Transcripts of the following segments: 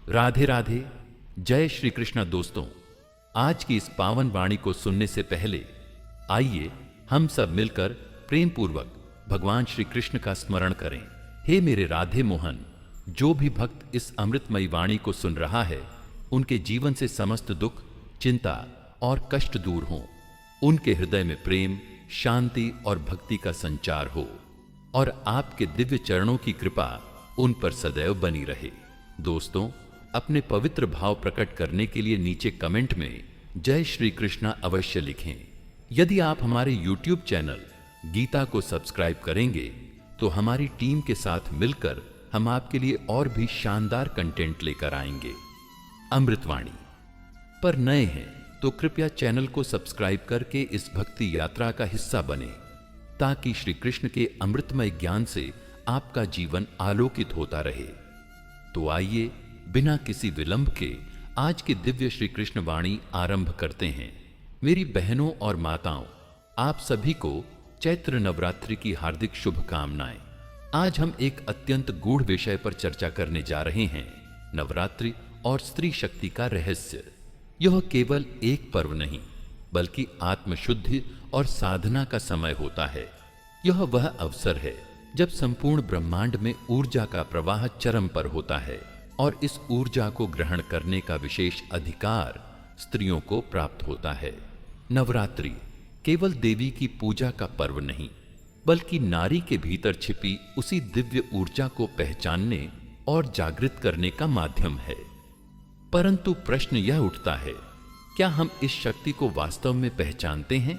राधे राधे। जय श्री कृष्ण। दोस्तों, आज की इस पावन वाणी को सुनने से पहले आइए हम सब मिलकर प्रेम पूर्वक भगवान श्री कृष्ण का स्मरण करें। हे मेरे राधे मोहन, जो भी भक्त इस अमृतमयी वाणी को सुन रहा है, उनके जीवन से समस्त दुख, चिंता और कष्ट दूर हों। उनके हृदय में प्रेम, शांति और भक्ति का संचार हो और आपके दिव्य चरणों की कृपा उन पर सदैव बनी रहे। दोस्तों, अपने पवित्र भाव प्रकट करने के लिए नीचे कमेंट में जय श्री कृष्णा अवश्य लिखें। यदि आप हमारे YouTube चैनल गीता को सब्सक्राइब करेंगे तो हमारी टीम के साथ मिलकर हम आपके लिए और भी शानदार कंटेंट लेकर आएंगे। अमृतवाणी पर नए हैं तो कृपया चैनल को सब्सक्राइब करके इस भक्ति यात्रा का हिस्सा बने, ताकि श्री कृष्ण के अमृतमय ज्ञान से आपका जीवन आलोकित होता रहे। तो आइए बिना किसी विलंब के आज की दिव्य श्री कृष्ण वाणी आरंभ करते हैं। मेरी बहनों और माताओं, आप सभी को चैत्र नवरात्रि की हार्दिक शुभकामनाएं। आज हम एक अत्यंत गूढ़ विषय पर चर्चा करने जा रहे हैं, नवरात्रि और स्त्री शक्ति का रहस्य। यह केवल एक पर्व नहीं, बल्कि आत्मशुद्धि और साधना का समय होता है। यह वह अवसर है जब संपूर्ण ब्रह्मांड में ऊर्जा का प्रवाह चरम पर होता है और इस ऊर्जा को ग्रहण करने का विशेष अधिकार स्त्रियों को प्राप्त होता है। नवरात्रि केवल देवी की पूजा का पर्व नहीं, बल्कि नारी के भीतर छिपी उसी दिव्य ऊर्जा को पहचानने और जागृत करने का माध्यम है। परंतु प्रश्न यह उठता है, क्या हम इस शक्ति को वास्तव में पहचानते हैं?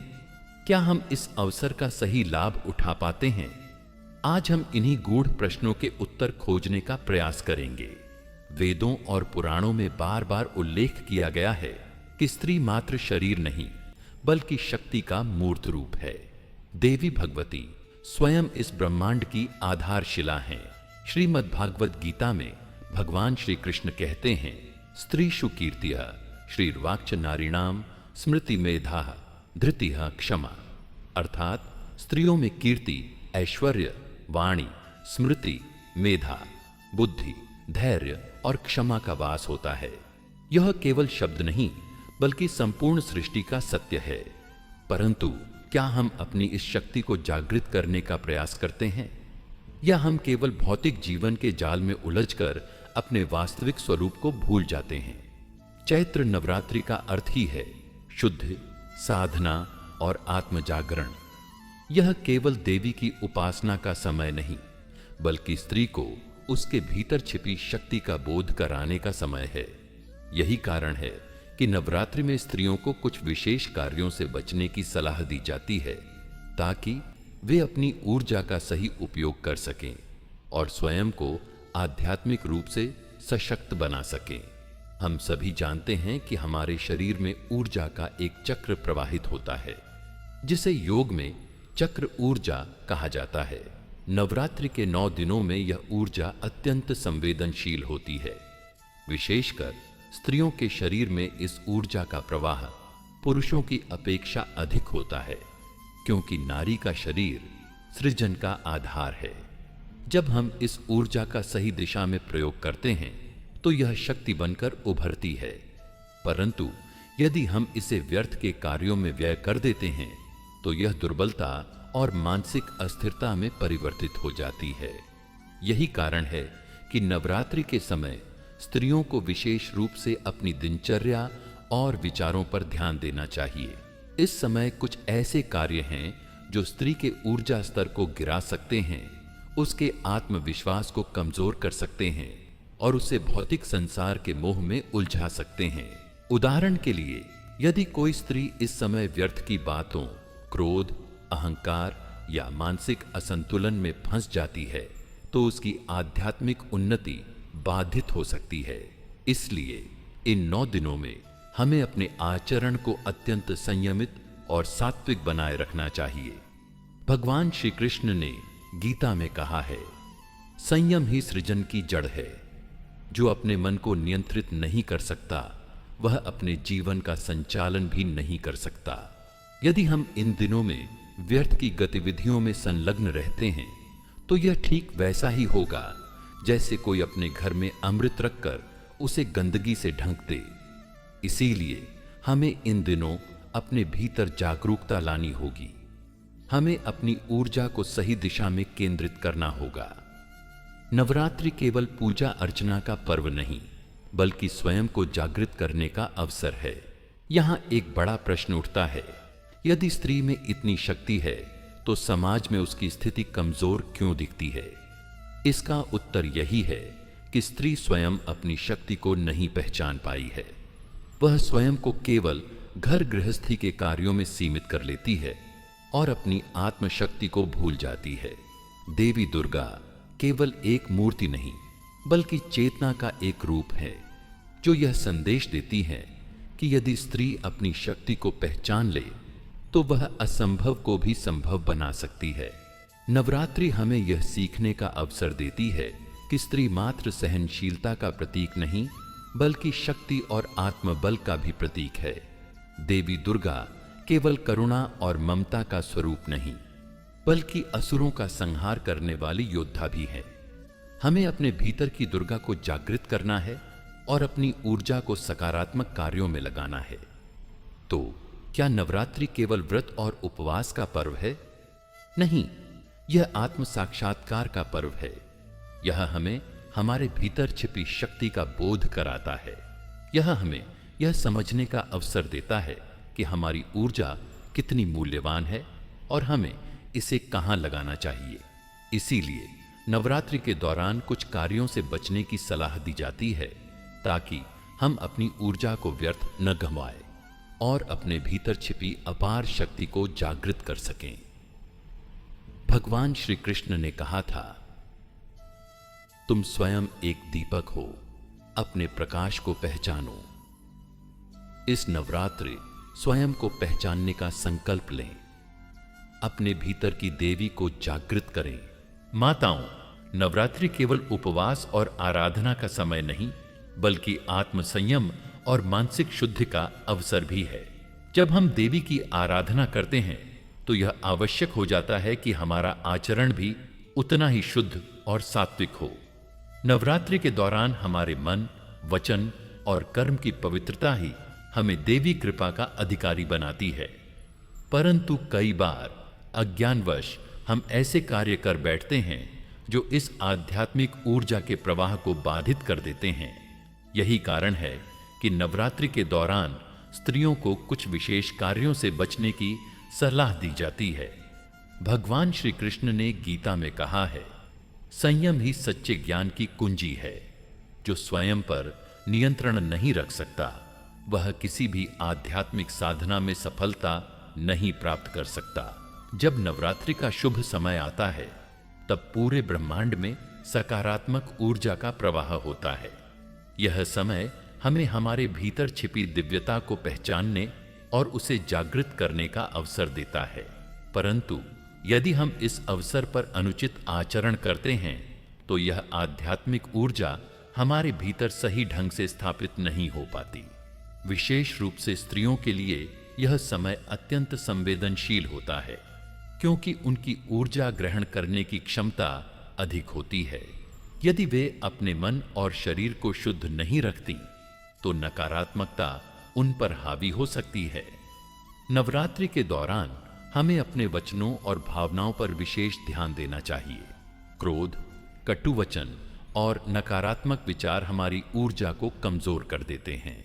क्या हम इस अवसर का सही लाभ उठा पाते हैं? आज हम इन्हीं गूढ़ प्रश्नों के उत्तर खोजने का प्रयास करेंगे। वेदों और पुराणों में बार बार उल्लेख किया गया है कि स्त्री मात्र शरीर नहीं, बल्कि शक्ति का मूर्त रूप है। देवी भगवती स्वयं इस ब्रह्मांड की आधारशिला हैं। श्रीमद् भागवत गीता में भगवान श्री कृष्ण कहते हैं, स्त्रीषु कीर्तिः श्रीर्वाक्च नारीणाम स्मृति मेधा धृतिः क्षमा। अर्थात स्त्रियों में कीर्ति, ऐश्वर्य, वाणी, स्मृति, मेधा, बुद्धि, धैर्य और क्षमा का वास होता है। यह केवल शब्द नहीं, बल्कि संपूर्ण सृष्टि का सत्य है। परंतु क्या हम अपनी इस शक्ति को जागृत करने का प्रयास करते हैं, या हम केवल भौतिक जीवन के जाल में उलझकर अपने वास्तविक स्वरूप को भूल जाते हैं? चैत्र नवरात्रि का अर्थ ही है शुद्ध, साधना और आत्मजागरण। यह केवल देवी की उपासना का समय नहीं, बल्कि स्त्री को उसके भीतर छिपी शक्ति का बोध कराने का समय है। यही कारण है कि नवरात्रि में स्त्रियों को कुछ विशेष कार्यों से बचने की सलाह दी जाती है, ताकि वे अपनी ऊर्जा का सही उपयोग कर सकें और स्वयं को आध्यात्मिक रूप से सशक्त बना सकें। हम सभी जानते हैं कि हमारे शरीर में ऊर्जा का एक चक्र प्रवाहित होता है, जिसे योग में चक्र ऊर्जा कहा जाता है। नवरात्रि के 9 दिनों में यह ऊर्जा अत्यंत संवेदनशील होती है। विशेषकर स्त्रियों के शरीर में इस ऊर्जा का प्रवाह पुरुषों की अपेक्षा अधिक होता है, क्योंकि नारी का शरीर सृजन का आधार है। जब हम इस ऊर्जा का सही दिशा में प्रयोग करते हैं तो यह शक्ति बनकर उभरती है। परंतु यदि हम इसे व्यर्थ के कार्यों में व्यय कर देते हैं तो यह दुर्बलता और मानसिक अस्थिरता में परिवर्तित हो जाती है। यही कारण है कि नवरात्रि के समय स्त्रियों को विशेष रूप से अपनी दिनचर्या और विचारों पर ध्यान देना चाहिए। इस समय कुछ ऐसे कार्य हैं जो स्त्री के ऊर्जा स्तर को गिरा सकते हैं, उसके आत्मविश्वास को कमजोर कर सकते हैं और उसे भौतिक संसार के मोह में उलझा सकते हैं। उदाहरण के लिए, यदि कोई स्त्री इस समय व्यर्थ की बातों, क्रोध, अहंकार या मानसिक असंतुलन में फंस जाती है तो उसकी आध्यात्मिक उन्नति बाधित हो सकती है। इसलिए इन 9 दिनों में हमें अपने आचरण को अत्यंत संयमित और सात्विक बनाए रखना चाहिए। भगवान श्री कृष्ण ने गीता में कहा है, संयम ही सृजन की जड़ है। जो अपने मन को नियंत्रित नहीं कर सकता, वह अपने जीवन का संचालन भी नहीं कर सकता। यदि हम इन दिनों में व्यर्थ की गतिविधियों में संलग्न रहते हैं तो यह ठीक वैसा ही होगा जैसे कोई अपने घर में अमृत रखकर उसे गंदगी से ढंक दे। इसीलिए हमें इन दिनों अपने भीतर जागरूकता लानी होगी। हमें अपनी ऊर्जा को सही दिशा में केंद्रित करना होगा। नवरात्रि केवल पूजा अर्चना का पर्व नहीं, बल्कि स्वयं को जागृत करने का अवसर है। यहां एक बड़ा प्रश्न उठता है, यदि स्त्री में इतनी शक्ति है तो समाज में उसकी स्थिति कमजोर क्यों दिखती है? इसका उत्तर यही है कि स्त्री स्वयं अपनी शक्ति को नहीं पहचान पाई है। वह स्वयं को केवल घर गृहस्थी के कार्यों में सीमित कर लेती है और अपनी आत्मशक्ति को भूल जाती है। देवी दुर्गा केवल एक मूर्ति नहीं, बल्कि चेतना का एक रूप है, जो यह संदेश देती है कि यदि स्त्री अपनी शक्ति को पहचान ले तो वह असंभव को भी संभव बना सकती है। नवरात्रि हमें यह सीखने का अवसर देती है कि स्त्री मात्र सहनशीलता का प्रतीक नहीं, बल्कि शक्ति और आत्मबल का भी प्रतीक है। देवी दुर्गा केवल करुणा और ममता का स्वरूप नहीं, बल्कि असुरों का संहार करने वाली योद्धा भी है। हमें अपने भीतर की दुर्गा को जागृत करना है और अपनी ऊर्जा को सकारात्मक कार्यों में लगाना है। तो क्या नवरात्रि केवल व्रत और उपवास का पर्व है? नहीं, यह आत्म साक्षात्कार का पर्व है। यह हमें हमारे भीतर छिपी शक्ति का बोध कराता है। यह हमें यह समझने का अवसर देता है कि हमारी ऊर्जा कितनी मूल्यवान है और हमें इसे कहां लगाना चाहिए। इसीलिए नवरात्रि के दौरान कुछ कार्यों से बचने की सलाह दी जाती है, ताकि हम अपनी ऊर्जा को व्यर्थ न गंवाएं और अपने भीतर छिपी अपार शक्ति को जागृत कर सकें। भगवान श्री कृष्ण ने कहा था, तुम स्वयं एक दीपक हो, अपने प्रकाश को पहचानो। इस नवरात्रि स्वयं को पहचानने का संकल्प लें, अपने भीतर की देवी को जागृत करें। माताओं, नवरात्रि केवल उपवास और आराधना का समय नहीं, बल्कि आत्मसंयम और मानसिक शुद्धि का अवसर भी है। जब हम देवी की आराधना करते हैं तो यह आवश्यक हो जाता है कि हमारा आचरण भी उतना ही शुद्ध और सात्विक हो। नवरात्रि के दौरान हमारे मन, वचन और कर्म की पवित्रता ही हमें देवी कृपा का अधिकारी बनाती है। परंतु कई बार अज्ञानवश हम ऐसे कार्य कर बैठते हैं जो इस आध्यात्मिक ऊर्जा के प्रवाह को बाधित कर देते हैं। यही कारण है कि नवरात्रि के दौरान स्त्रियों को कुछ विशेष कार्यों से बचने की सलाह दी जाती है। भगवान श्री कृष्ण ने गीता में कहा है, संयम ही सच्चे ज्ञान की कुंजी है। जो स्वयं पर नियंत्रण नहीं रख सकता, वह किसी भी आध्यात्मिक साधना में सफलता नहीं प्राप्त कर सकता। जब नवरात्रि का शुभ समय आता है, तब पूरे ब्रह्मांड में सकारात्मक ऊर्जा का प्रवाह होता है। यह समय हमें हमारे भीतर छिपी दिव्यता को पहचानने और उसे जागृत करने का अवसर देता है। परंतु यदि हम इस अवसर पर अनुचित आचरण करते हैं तो यह आध्यात्मिक ऊर्जा हमारे भीतर सही ढंग से स्थापित नहीं हो पाती। विशेष रूप से स्त्रियों के लिए यह समय अत्यंत संवेदनशील होता है, क्योंकि उनकी ऊर्जा ग्रहण करने की क्षमता अधिक होती है। यदि वे अपने मन और शरीर को शुद्ध नहीं रखती तो नकारात्मकता उन पर हावी हो सकती है। नवरात्रि के दौरान हमें अपने वचनों और भावनाओं पर विशेष ध्यान देना चाहिए। क्रोध, कटु वचन और नकारात्मक विचार हमारी ऊर्जा को कमजोर कर देते हैं।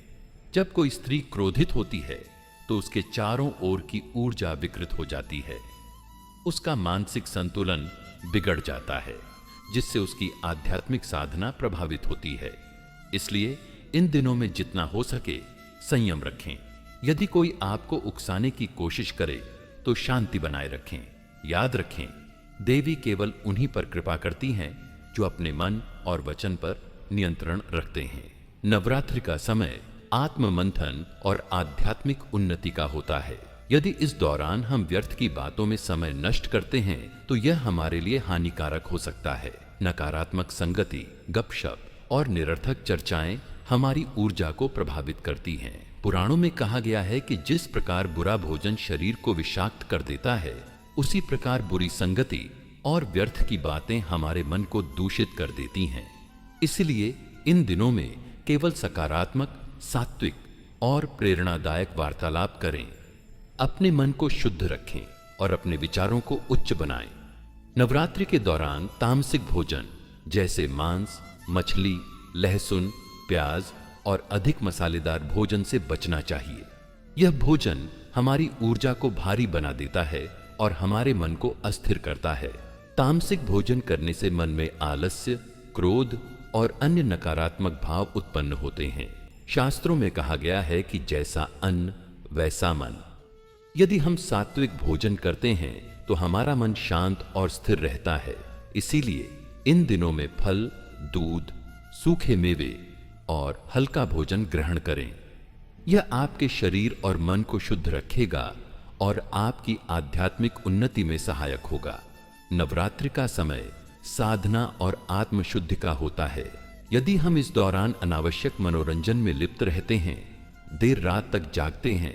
जब कोई स्त्री क्रोधित होती है तो उसके चारों ओर की ऊर्जा विकृत हो जाती है। उसका मानसिक संतुलन बिगड़ जाता है, जिससे उसकी आध्यात्मिक साधना प्रभावित होती है। इसलिए इन दिनों में जितना हो सके संयम रखें। यदि कोई आपको उकसाने की कोशिश करे तो शांति बनाए रखें। याद रखें, देवी केवल उन्हीं पर कृपा करती हैं जो अपने मन और वचन पर नियंत्रण रखते हैं। नवरात्रि का समय आत्म मंथन और आध्यात्मिक उन्नति का होता है। यदि इस दौरान हम व्यर्थ की बातों में समय नष्ट करते हैं तो यह हमारे लिए हानिकारक हो सकता है। नकारात्मक संगति, गपशप और निरर्थक चर्चाएं हमारी ऊर्जा को प्रभावित करती हैं। पुराणों में कहा गया है कि जिस प्रकार बुरा भोजन शरीर को विषाक्त कर देता है, उसी प्रकार बुरी संगति और व्यर्थ की बातें हमारे मन को दूषित कर देती हैं। इसलिए इन दिनों में केवल सकारात्मक, सात्विक और प्रेरणादायक वार्तालाप करें। अपने मन को शुद्ध रखें और अपने विचारों को उच्च बनाएं। नवरात्रि के दौरान तामसिक भोजन जैसे मांस, मछली, लहसुन, प्याज और अधिक मसालेदार भोजन से बचना चाहिए। यह भोजन हमारी ऊर्जा को भारी बना देता है और हमारे मन को अस्थिर करता है। तामसिक भोजन करने से मन में आलस्य, क्रोध और अन्य नकारात्मक भाव उत्पन्न होते हैं। शास्त्रों में कहा गया है कि जैसा अन्न वैसा मन। यदि हम सात्विक भोजन करते हैं तो हमारा मन शांत और स्थिर रहता है। इसीलिए इन दिनों में फल, दूध, सूखे मेवे और हल्का भोजन ग्रहण करें। यह आपके शरीर और मन को शुद्ध रखेगा और आपकी आध्यात्मिक उन्नति में सहायक होगा। नवरात्रि का समय साधना और आत्मशुद्धि का होता है। यदि हम इस दौरान अनावश्यक मनोरंजन में लिप्त रहते हैं, देर रात तक जागते हैं,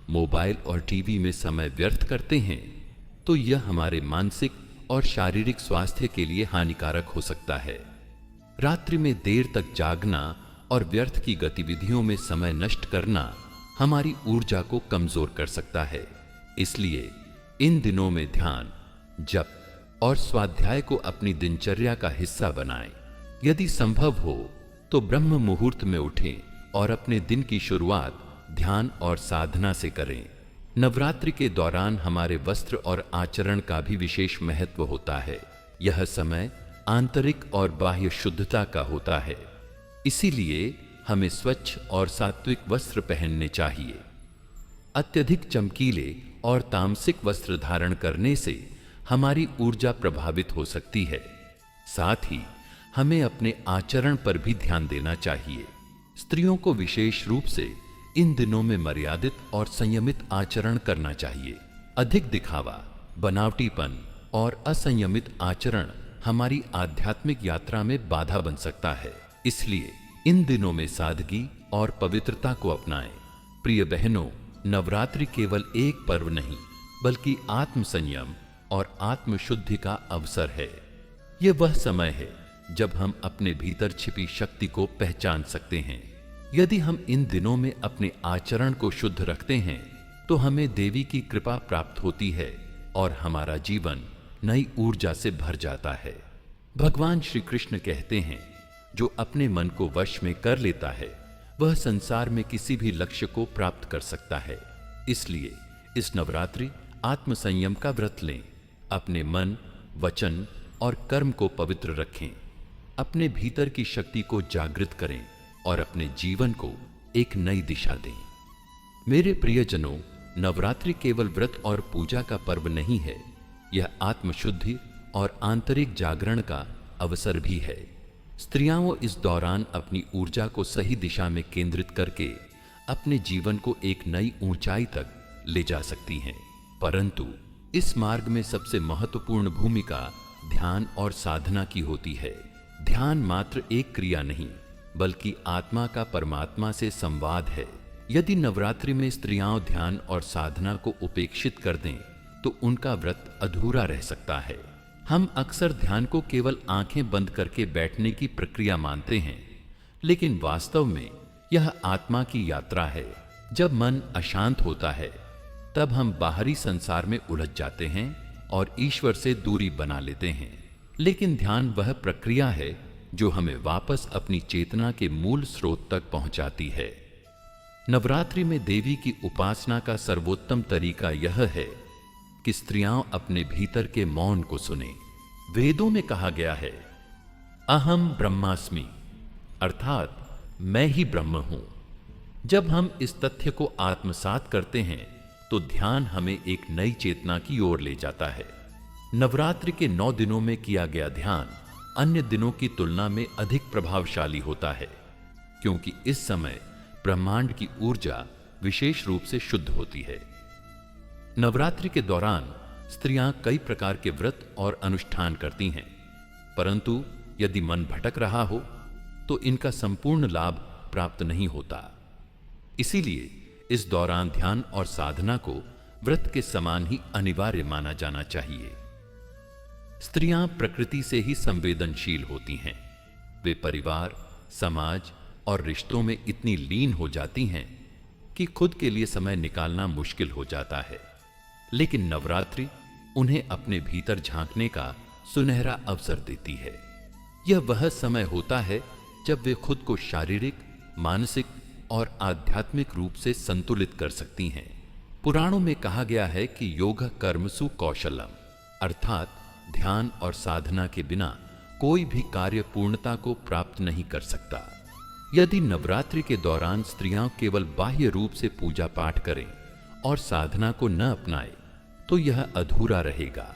मोबाइल और टीवी में समय व्यर्थ करते हैं, तो यह हमारे मानसिक और शारीरिक स्वास्थ्य के लिए हानिकारक हो सकता है। रात्रि में देर तक जागना और व्यर्थ की गतिविधियों में समय नष्ट करना हमारी ऊर्जा को कमजोर कर सकता है। इसलिए इन दिनों में ध्यान, जप और स्वाध्याय को अपनी दिनचर्या का हिस्सा बनाएं। यदि संभव हो तो ब्रह्म मुहूर्त में उठें और अपने दिन की शुरुआत ध्यान और साधना से करें। नवरात्रि के दौरान हमारे वस्त्र और आचरण का भी विशेष महत्व होता है। यह समय आंतरिक और बाह्य शुद्धता का होता है। इसीलिए हमें स्वच्छ और सात्विक वस्त्र पहनने चाहिए। अत्यधिक चमकीले और तामसिक वस्त्र धारण करने से हमारी ऊर्जा प्रभावित हो सकती है। साथ ही हमें अपने आचरण पर भी ध्यान देना चाहिए। स्त्रियों को विशेष रूप से इन दिनों में मर्यादित और संयमित आचरण करना चाहिए। अधिक दिखावा, बनावटीपन और असंयमित आचरण हमारी आध्यात्मिक यात्रा में बाधा बन सकता है। इसलिए इन दिनों में सादगी और पवित्रता को अपनाएं। प्रिय बहनों, नवरात्रि केवल एक पर्व नहीं बल्कि आत्म संयम और आत्मशुद्धि का अवसर है। यह वह समय है जब हम अपने भीतर छिपी शक्ति को पहचान सकते हैं। यदि हम इन दिनों में अपने आचरण को शुद्ध रखते हैं तो हमें देवी की कृपा प्राप्त होती है और हमारा जीवन नई ऊर्जा से भर जाता है। भगवान श्री कृष्ण कहते हैं, जो अपने मन को वश में कर लेता है वह संसार में किसी भी लक्ष्य को प्राप्त कर सकता है। इसलिए इस नवरात्रि आत्म संयम का व्रत लें। अपने मन, वचन और कर्म को पवित्र रखें। अपने भीतर की शक्ति को जागृत करें और अपने जीवन को एक नई दिशा दें। मेरे प्रियजनों, नवरात्रि केवल व्रत और पूजा का पर्व नहीं है, यह आत्मशुद्धि और आंतरिक जागरण का अवसर भी है। स्त्रियां इस दौरान अपनी ऊर्जा को सही दिशा में केंद्रित करके अपने जीवन को एक नई ऊंचाई तक ले जा सकती हैं। परंतु इस मार्ग में सबसे महत्वपूर्ण भूमिका ध्यान और साधना की होती है। ध्यान मात्र एक क्रिया नहीं बल्कि आत्मा का परमात्मा से संवाद है। यदि नवरात्रि में स्त्रियां ध्यान और साधना को उपेक्षित कर दें तो उनका व्रत अधूरा रह सकता है। हम अक्सर ध्यान को केवल आंखें बंद करके बैठने की प्रक्रिया मानते हैं, लेकिन वास्तव में यह आत्मा की यात्रा है। जब मन अशांत होता है तब हम बाहरी संसार में उलझ जाते हैं और ईश्वर से दूरी बना लेते हैं। लेकिन ध्यान वह प्रक्रिया है जो हमें वापस अपनी चेतना के मूल स्रोत तक पहुंचाती है। नवरात्रि में देवी की उपासना का सर्वोत्तम तरीका यह है कि स्त्रियां अपने भीतर के मौन को सुने। वेदों में कहा गया है, अहम ब्रह्मास्मि, अर्थात मैं ही ब्रह्म हूं। जब हम इस तथ्य को आत्मसात करते हैं तो ध्यान हमें एक नई चेतना की ओर ले जाता है। नवरात्रि के 9 दिनों में किया गया ध्यान अन्य दिनों की तुलना में अधिक प्रभावशाली होता है, क्योंकि इस समय ब्रह्मांड की ऊर्जा विशेष रूप से शुद्ध होती है। नवरात्रि के दौरान स्त्रियां कई प्रकार के व्रत और अनुष्ठान करती हैं, परंतु यदि मन भटक रहा हो तो इनका संपूर्ण लाभ प्राप्त नहीं होता। इसीलिए इस दौरान ध्यान और साधना को व्रत के समान ही अनिवार्य माना जाना चाहिए। स्त्रियां प्रकृति से ही संवेदनशील होती हैं। वे परिवार, समाज, और रिश्तों में इतनी लीन हो जाती हैं कि खुद के लिए समय निकालना मुश्किल हो जाता है। लेकिन नवरात्रि उन्हें अपने भीतर झांकने का सुनहरा अवसर देती है। यह वह समय होता है जब वे खुद को शारीरिक, मानसिक और आध्यात्मिक रूप से संतुलित कर सकती हैं। पुराणों में कहा गया है कि योग कर्मसु कौशलम, अर्थात ध्यान और साधना के बिना कोई भी कार्य पूर्णता को प्राप्त नहीं कर सकता। यदि नवरात्रि के दौरान स्त्रियां केवल बाह्य रूप से पूजा पाठ करें और साधना को न अपनाएं, तो यह अधूरा रहेगा।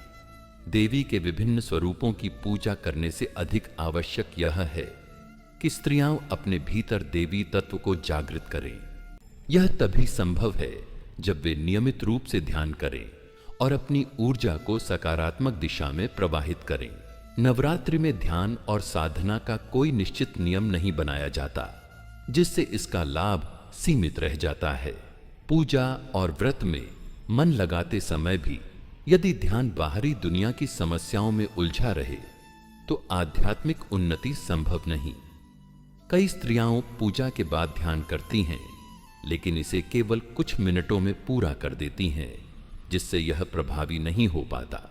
देवी के विभिन्न स्वरूपों की पूजा करने से अधिक आवश्यक यह है कि स्त्रियां अपने भीतर देवी तत्व को जागृत करें। यह तभी संभव है जब वे नियमित रूप से ध्यान करें और अपनी ऊर्जा को सकारात्मक दिशा में प्रवाहित करें। नवरात्रि में ध्यान और साधना का कोई निश्चित नियम नहीं बनाया जाता, जिससे इसका लाभ सीमित रह जाता है। पूजा और व्रत में मन लगाते समय भी यदि ध्यान बाहरी दुनिया की समस्याओं में उलझा रहे, तो आध्यात्मिक उन्नति संभव नहीं। कई स्त्रियां पूजा के बाद ध्यान करती हैं, लेकिन इसे केवल कुछ मिनटों में पूरा कर देती हैं, जिससे यह प्रभावी नहीं हो पाता।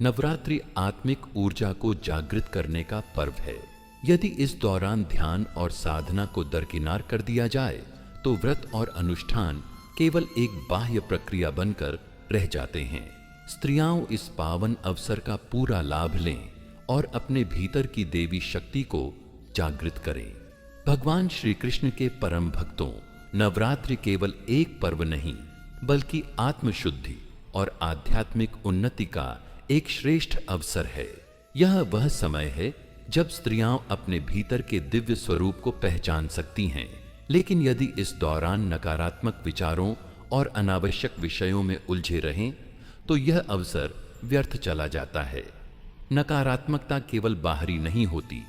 नवरात्रि आत्मिक ऊर्जा को जागृत करने का पर्व है। यदि इस दौरान ध्यान और साधना को दरकिनार कर दिया जाए, तो व्रत और अनुष्ठान केवल एक बाह्य प्रक्रिया बनकर रह जाते हैं। स्त्रियां इस पावन अवसर का पूरा लाभ लें और अपने भीतर की देवी शक्ति को जागृत करें। भगवान श्री कृष्ण के परम भक्तों, नवरात्रि केवल एक पर्व नहीं, बल्कि आत्मशुद्धि और आध्यात्मिक उन्नति का एक श्रेष्ठ अवसर है। यह वह समय है जब स्त्रियां अपने भीतर के दिव्य स्वरूप को पहचान सकती हैं। लेकिन यदि इस दौरान नकारात्मक विचारों और अनावश्यक विषयों में उलझे रहें, तो यह अवसर व्यर्थ चला जाता है। नकारात्मकता केवल बाहरी नहीं होती,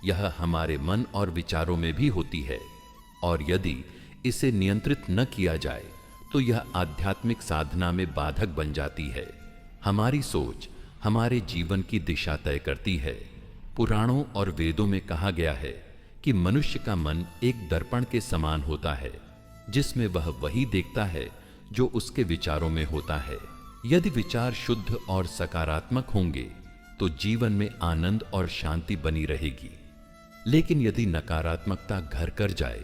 यह हमारे मन और विचारों में भी होती है, और यदि इसे नियंत्रित न किया जाए तो यह आध्यात्मिक साधना में बाधक बन जाती है। हमारी सोच हमारे जीवन की दिशा तय करती है। पुराणों और वेदों में कहा गया है कि मनुष्य का मन एक दर्पण के समान होता है, जिसमें वह वही देखता है जो उसके विचारों में होता है। यदि विचार शुद्ध और सकारात्मक होंगे तो जीवन में आनंद और शांति बनी रहेगी। लेकिन यदि नकारात्मकता घर कर जाए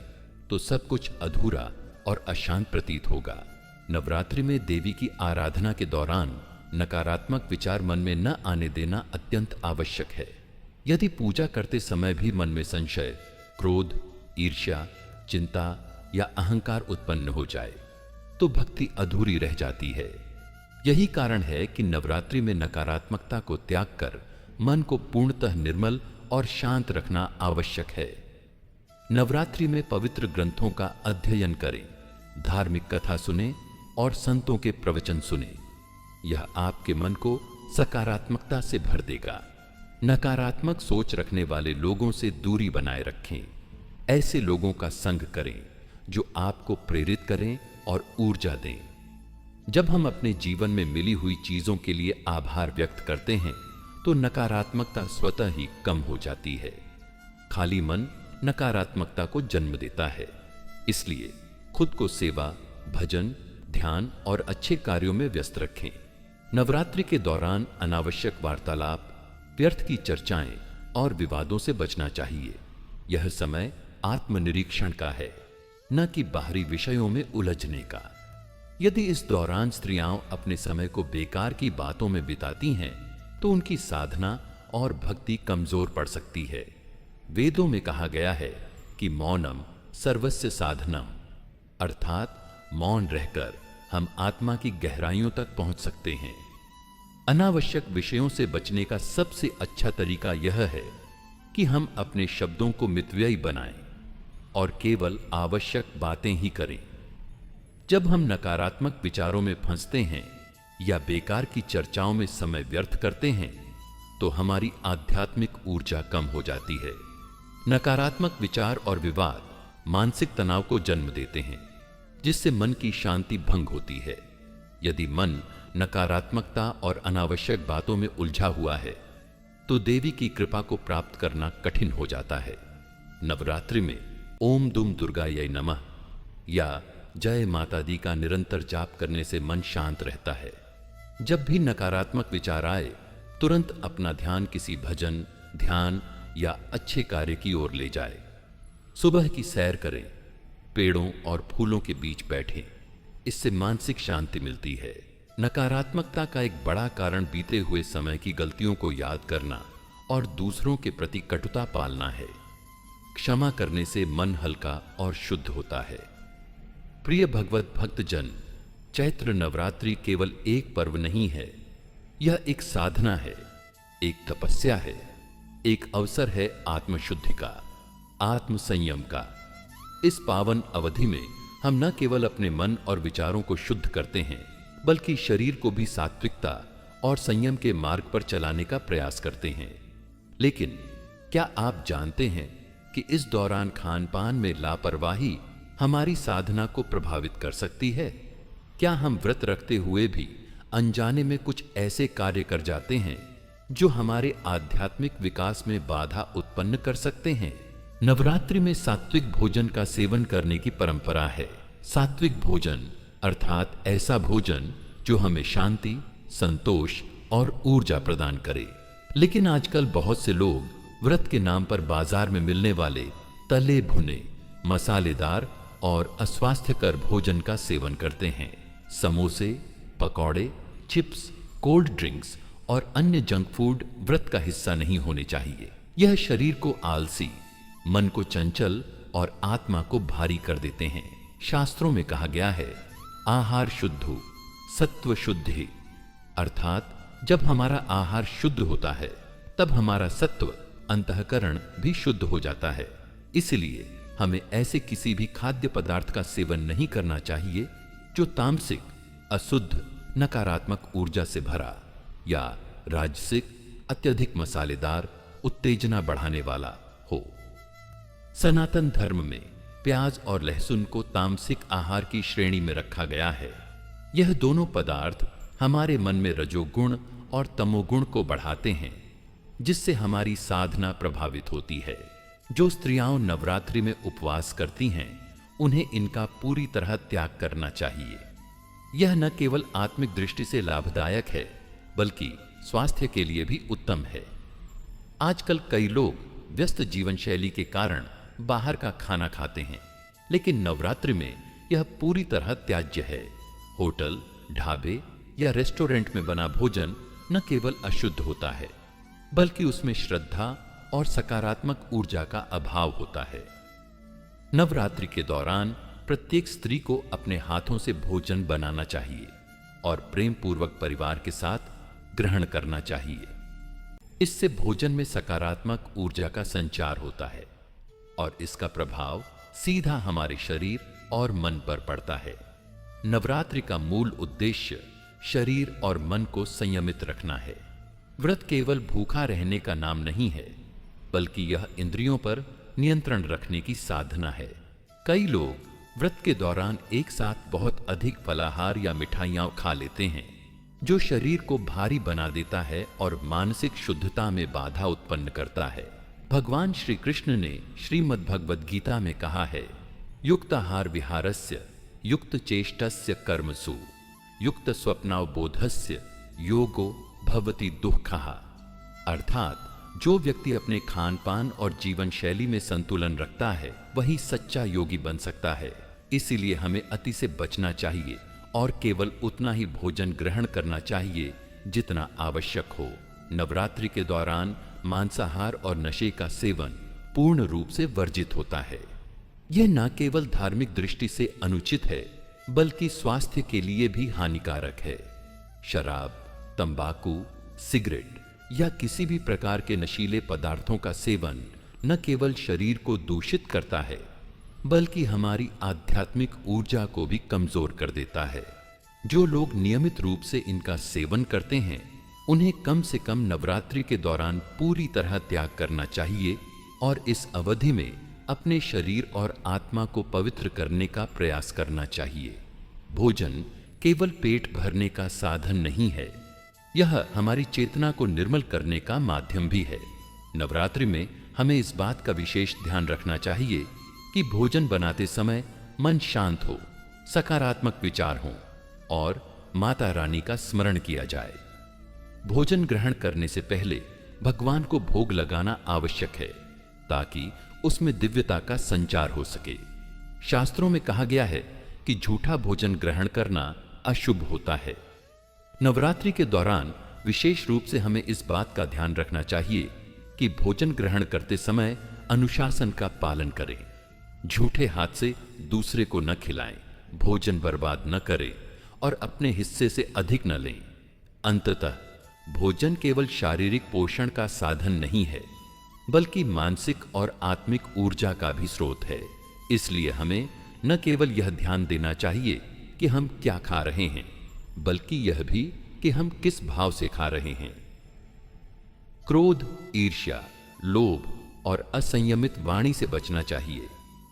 तो सब कुछ अधूरा और अशांत प्रतीत होगा। नवरात्रि में देवी की आराधना के दौरान नकारात्मक विचार मन में न आने देना अत्यंत आवश्यक है। यदि पूजा करते समय भी मन में संशय, क्रोध, ईर्ष्या, चिंता या अहंकार उत्पन्न हो जाए, तो भक्ति अधूरी रह जाती है। यही कारण है कि नवरात्रि में नकारात्मकता को त्याग कर मन को पूर्णतः निर्मल और शांत रखना आवश्यक है। नवरात्रि में पवित्र ग्रंथों का अध्ययन करें, धार्मिक कथा सुने और संतों के प्रवचन सुने। यह आपके मन को सकारात्मकता से भर देगा। नकारात्मक सोच रखने वाले लोगों से दूरी बनाए रखें। ऐसे लोगों का संग करें जो आपको प्रेरित करें और ऊर्जा दें। जब हम अपने जीवन में मिली हुई चीजों के लिए आभार व्यक्त करते हैं, तो नकारात्मकता स्वतः ही कम हो जाती है। खाली मन नकारात्मकता को जन्म देता है। इसलिए खुद को सेवा, भजन, ध्यान और अच्छे कार्यों में व्यस्त रखें। नवरात्रि के दौरान अनावश्यक वार्तालाप, व्यर्थ की चर्चाएं और विवादों से बचना चाहिए। यह समय आत्मनिरीक्षण का है, न कि बाहरी विषयों में उलझने का। यदि इस दौरान स्त्रियां अपने समय को बेकार की बातों में बिताती हैं, तो उनकी साधना और भक्ति कमजोर पड़ सकती है। वेदों में कहा गया है कि मौनम सर्वस्य साधनम, अर्थात मौन रहकर हम आत्मा की गहराइयों तक पहुंच सकते हैं। अनावश्यक विषयों से बचने का सबसे अच्छा तरीका यह है कि हम अपने शब्दों को मितव्ययी बनाएं और केवल आवश्यक बातें ही करें। जब हम नकारात्मक विचारों में फंसते हैं या बेकार की चर्चाओं में समय व्यर्थ करते हैं, तो हमारी आध्यात्मिक ऊर्जा कम हो जाती है। नकारात्मक विचार और विवाद मानसिक तनाव को जन्म देते हैं, जिससे मन की शांति भंग होती है। यदि मन नकारात्मकता और अनावश्यक बातों में उलझा हुआ है, तो देवी की कृपा को प्राप्त करना कठिन हो जाता है। नवरात्रि में ओम दुम दुर्गायै नमः या जय माता दी का निरंतर जाप करने से मन शांत रहता है। जब भी नकारात्मक विचार आए, तुरंत अपना ध्यान किसी भजन, ध्यान या अच्छे कार्य की ओर ले जाए। सुबह की सैर करें, पेड़ों और फूलों के बीच बैठें, इससे मानसिक शांति मिलती है। नकारात्मकता का एक बड़ा कारण बीते हुए समय की गलतियों को याद करना और दूसरों के प्रति कटुता पालना है। क्षमा करने से मन हल्का और शुद्ध होता है। प्रिय भगवत भक्तजन, चैत्र नवरात्रि केवल एक पर्व नहीं है, यह एक साधना है, एक तपस्या है, एक अवसर है आत्मशुद्धि का, आत्म संयम का। इस पावन अवधि में हम न केवल अपने मन और विचारों को शुद्ध करते हैं, बल्कि शरीर को भी सात्विकता और संयम के मार्ग पर चलाने का प्रयास करते हैं। लेकिन क्या आप जानते हैं कि इस दौरान खान पान में लापरवाही हमारी साधना को प्रभावित कर सकती है? क्या हम व्रत रखते हुए भी अनजाने में कुछ ऐसे कार्य कर जाते हैं जो हमारे आध्यात्मिक विकास में बाधा उत्पन्न कर सकते हैं? नवरात्रि में सात्विक भोजन का सेवन करने की परंपरा है। सात्विक भोजन अर्थात ऐसा भोजन जो हमें शांति, संतोष और ऊर्जा प्रदान करे। लेकिन आजकल बहुत से लोग व्रत के नाम पर बाजार में मिलने वाले तले भुने, मसालेदार और अस्वास्थ्यकर भोजन का सेवन करते हैं। समोसे, पकौड़े, चिप्स, कोल्ड ड्रिंक्स और अन्य जंक फूड व्रत का हिस्सा नहीं होने चाहिए। यह शरीर को आलसी, मन को चंचल और आत्मा को भारी कर देते हैं। शास्त्रों में कहा गया है, आहार शुद्धो सत्व शुद्धि, अर्थात जब हमारा आहार शुद्ध होता है तब हमारा सत्व अंतःकरण भी शुद्ध हो जाता है। इसलिए हमें ऐसे किसी भी खाद्य पदार्थ का सेवन नहीं करना चाहिए जो तामसिक, अशुद्ध, नकारात्मक ऊर्जा से भरा या राजसिक, अत्यधिक मसालेदार, उत्तेजना बढ़ाने वाला हो। सनातन धर्म में प्याज और लहसुन को तामसिक आहार की श्रेणी में रखा गया है। यह दोनों पदार्थ हमारे मन में रजोगुण और तमोगुण को बढ़ाते हैं, जिससे हमारी साधना प्रभावित होती है। जो स्त्रियां नवरात्रि में उपवास करती हैं, उन्हें इनका पूरी तरह त्याग करना चाहिए। यह न केवल आत्मिक दृष्टि से लाभदायक है, बल्कि स्वास्थ्य के लिए भी उत्तम है। आजकल कई लोग व्यस्त जीवन शैली के कारण बाहर का खाना खाते हैं, लेकिन नवरात्रि में यह पूरी तरह त्याज्य है। होटल, ढाबे या रेस्टोरेंट में बना भोजन न केवल अशुद्ध होता है, बल्कि उसमें श्रद्धा और सकारात्मक ऊर्जा का अभाव होता है। नवरात्रि के दौरान प्रत्येक स्त्री को अपने हाथों से भोजन बनाना चाहिए और प्रेम पूर्वक परिवार के साथ ग्रहण करना चाहिए। इससे भोजन में सकारात्मक ऊर्जा का संचार होता है और इसका प्रभाव सीधा हमारे शरीर और मन पर पड़ता है। नवरात्रि का मूल उद्देश्य शरीर और मन को संयमित रखना है। व्रत केवल भूखा रहने का नाम नहीं है, बल्कि यह इंद्रियों पर नियंत्रण रखने की साधना है। कई लोग व्रत के दौरान एक साथ बहुत अधिक फलाहार या मिठाइयां खा लेते हैं, जो शरीर को भारी बना देता है और मानसिक शुद्धता में बाधा उत्पन्न करता है। भगवान श्री कृष्ण ने श्रीमद् भगवद गीता में कहा है, युक्ताहार विहारस्य युक्त चेष्टस्य कर्मसु युक्त स्वप्नावबोधस्य योगो भवति दुःखः। अर्थात जो व्यक्ति अपने खान पान और जीवन शैली में संतुलन रखता है, वही सच्चा योगी बन सकता है। इसीलिए हमें अति से बचना चाहिए और केवल उतना ही भोजन ग्रहण करना चाहिए जितना आवश्यक हो। नवरात्रि के दौरान मांसाहार और नशे का सेवन पूर्ण रूप से वर्जित होता है। यह न केवल धार्मिक दृष्टि से अनुचित है, बल्कि स्वास्थ्य के लिए भी हानिकारक है। शराब, तंबाकू, सिगरेट या किसी भी प्रकार के नशीले पदार्थों का सेवन न केवल शरीर को दूषित करता है, बल्कि हमारी आध्यात्मिक ऊर्जा को भी कमजोर कर देता है। जो लोग नियमित रूप से इनका सेवन करते हैं, उन्हें कम से कम नवरात्रि के दौरान पूरी तरह त्याग करना चाहिए और इस अवधि में अपने शरीर और आत्मा को पवित्र करने का प्रयास करना चाहिए। भोजन केवल पेट भरने का साधन नहीं है, यह हमारी चेतना को निर्मल करने का माध्यम भी है। नवरात्रि में हमें इस बात का विशेष ध्यान रखना चाहिए कि भोजन बनाते समय मन शांत हो, सकारात्मक विचार हों और माता रानी का स्मरण किया जाए। भोजन ग्रहण करने से पहले भगवान को भोग लगाना आवश्यक है ताकि उसमें दिव्यता का संचार हो सके। शास्त्रों में कहा गया है कि झूठा भोजन ग्रहण करना अशुभ होता है। नवरात्रि के दौरान विशेष रूप से हमें इस बात का ध्यान रखना चाहिए कि भोजन ग्रहण करते समय अनुशासन का पालन करें। झूठे हाथ से दूसरे को न खिलाएं, भोजन बर्बाद न करें और अपने हिस्से से अधिक न लें। अंततः भोजन केवल शारीरिक पोषण का साधन नहीं है, बल्कि मानसिक और आत्मिक ऊर्जा का भी स्रोत है। इसलिए हमें न केवल यह ध्यान देना चाहिए कि हम क्या खा रहे हैं, बल्कि यह भी कि हम किस भाव से खा रहे हैं। क्रोध, ईर्ष्या, लोभ और असंयमित वाणी से बचना चाहिए,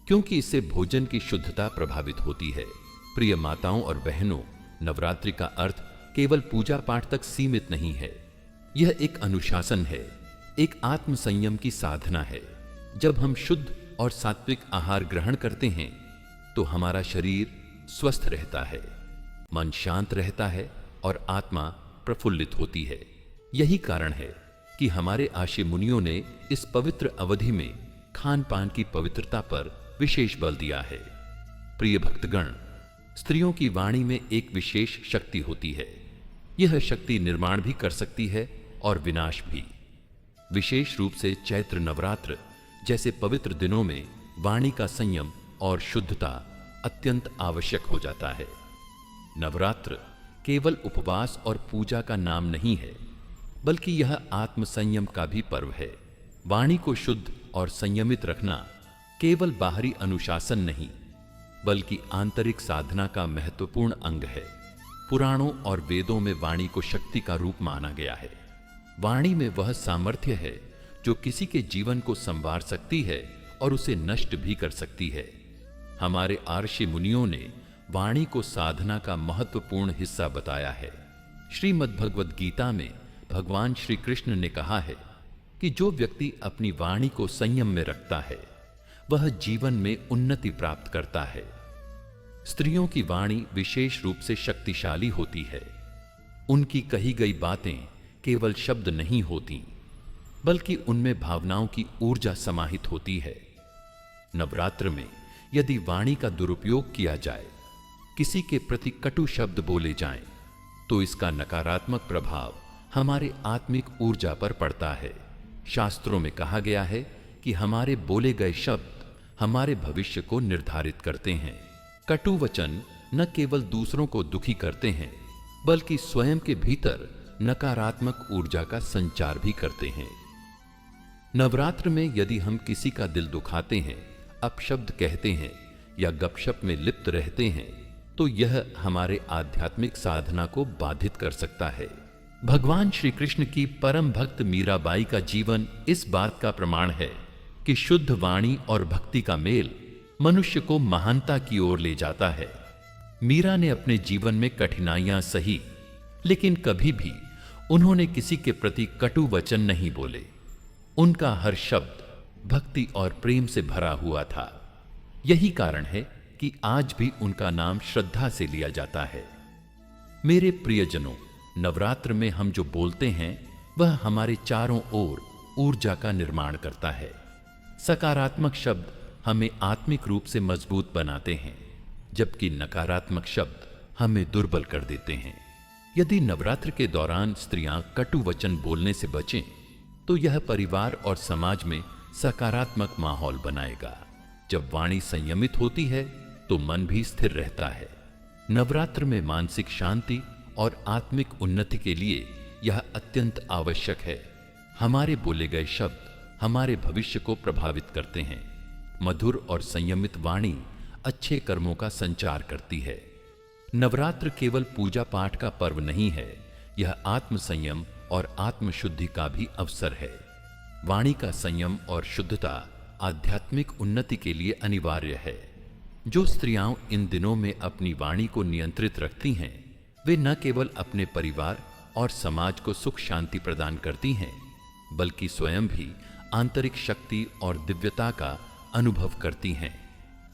क्योंकि इससे भोजन की शुद्धता प्रभावित होती है। प्रिय माताओं और बहनों, नवरात्रि का अर्थ केवल पूजा पाठ तक सीमित नहीं है। यह एक अनुशासन है, एक आत्म संयम की साधना है। जब हम शुद्ध और सात्विक आहार ग्रहण करते हैं तो हमारा शरीर स्वस्थ रहता है, मन शांत रहता है और आत्मा प्रफुल्लित होती है। यही कारण है कि हमारे आशी मुनियों ने इस पवित्र अवधि में खान पान की पवित्रता पर विशेष बल दिया है। प्रिय भक्तगण, स्त्रियों की वाणी में एक विशेष शक्ति होती है। यह शक्ति निर्माण भी कर सकती है और विनाश भी। विशेष रूप से चैत्र नवरात्र जैसे पवित्र दिनों में वाणी का संयम और शुद्धता अत्यंत आवश्यक हो जाता है। नवरात्र केवल उपवास और पूजा का नाम नहीं है, बल्कि यह आत्म संयम का भी पर्व है। वाणी को शुद्ध और संयमित रखना केवल बाहरी अनुशासन नहीं, बल्कि आंतरिक साधना का महत्वपूर्ण अंग है। पुराणों और वेदों में वाणी को शक्ति का रूप माना गया है। वाणी में वह सामर्थ्य है जो किसी के जीवन को संवार सकती है और उसे नष्ट भी कर सकती है। हमारे आर्षि मुनियों ने वाणी को साधना का महत्वपूर्ण हिस्सा बताया है। श्रीमद् भगवद गीता में भगवान श्री कृष्ण ने कहा है कि जो व्यक्ति अपनी वाणी को संयम में रखता है वह जीवन में उन्नति प्राप्त करता है। स्त्रियों की वाणी विशेष रूप से शक्तिशाली होती है। उनकी कही गई बातें केवल शब्द नहीं होती, बल्कि उनमें भावनाओं की ऊर्जा समाहित होती है। नवरात्र में यदि वाणी का दुरुपयोग किया जाए, किसी के प्रति कटु शब्द बोले जाएं, तो इसका नकारात्मक प्रभाव हमारे आत्मिक ऊर्जा पर पड़ता है। शास्त्रों में कहा गया है कि हमारे बोले गए शब्द हमारे भविष्य को निर्धारित करते हैं। कटु वचन न केवल दूसरों को दुखी करते हैं, बल्कि स्वयं के भीतर नकारात्मक ऊर्जा का संचार भी करते हैं। नवरात्र में यदि हम किसी का दिल दुखाते हैं, अपशब्द कहते हैं या गपशप में लिप्त रहते हैं, तो यह हमारे आध्यात्मिक साधना को बाधित कर सकता है। भगवान श्री कृष्ण की परम भक्त मीराबाई का जीवन इस बात का प्रमाण है कि शुद्ध वाणी और भक्ति का मेल मनुष्य को महानता की ओर ले जाता है। मीरा ने अपने जीवन में कठिनाइयां सही, लेकिन कभी भी उन्होंने किसी के प्रति कटु वचन नहीं बोले। उनका हर शब्द भक्ति और प्रेम से भरा हुआ था। यही कारण है कि आज भी उनका नाम श्रद्धा से लिया जाता है। मेरे प्रियजनों, नवरात्र में हम जो बोलते हैं वह हमारे चारों ओर ऊर्जा का निर्माण करता है। सकारात्मक शब्द हमें आत्मिक रूप से मजबूत बनाते हैं, जबकि नकारात्मक शब्द हमें दुर्बल कर देते हैं। यदि नवरात्र के दौरान स्त्रियां कटु वचन बोलने से बचें, तो यह परिवार और समाज में सकारात्मक माहौल बनाएगा। जब वाणी संयमित होती है तो मन भी स्थिर रहता है। नवरात्र में मानसिक शांति और आत्मिक उन्नति के लिए यह अत्यंत आवश्यक है। हमारे बोले गए शब्द हमारे भविष्य को प्रभावित करते हैं। मधुर और संयमित वाणी अच्छे कर्मों का संचार करती है। नवरात्र केवल पूजा पाठ का पर्व नहीं है, यह आत्म संयम और आत्म शुद्धि का भी अवसर है। वाणी का संयम और शुद्धता आध्यात्मिक उन्नति के लिए अनिवार्य है। जो स्त्रियां इन दिनों में अपनी वाणी को नियंत्रित रखती हैं, वे न केवल अपने परिवार और समाज को सुख शांति प्रदान करती हैं, बल्कि स्वयं भी आंतरिक शक्ति और दिव्यता का अनुभव करती हैं।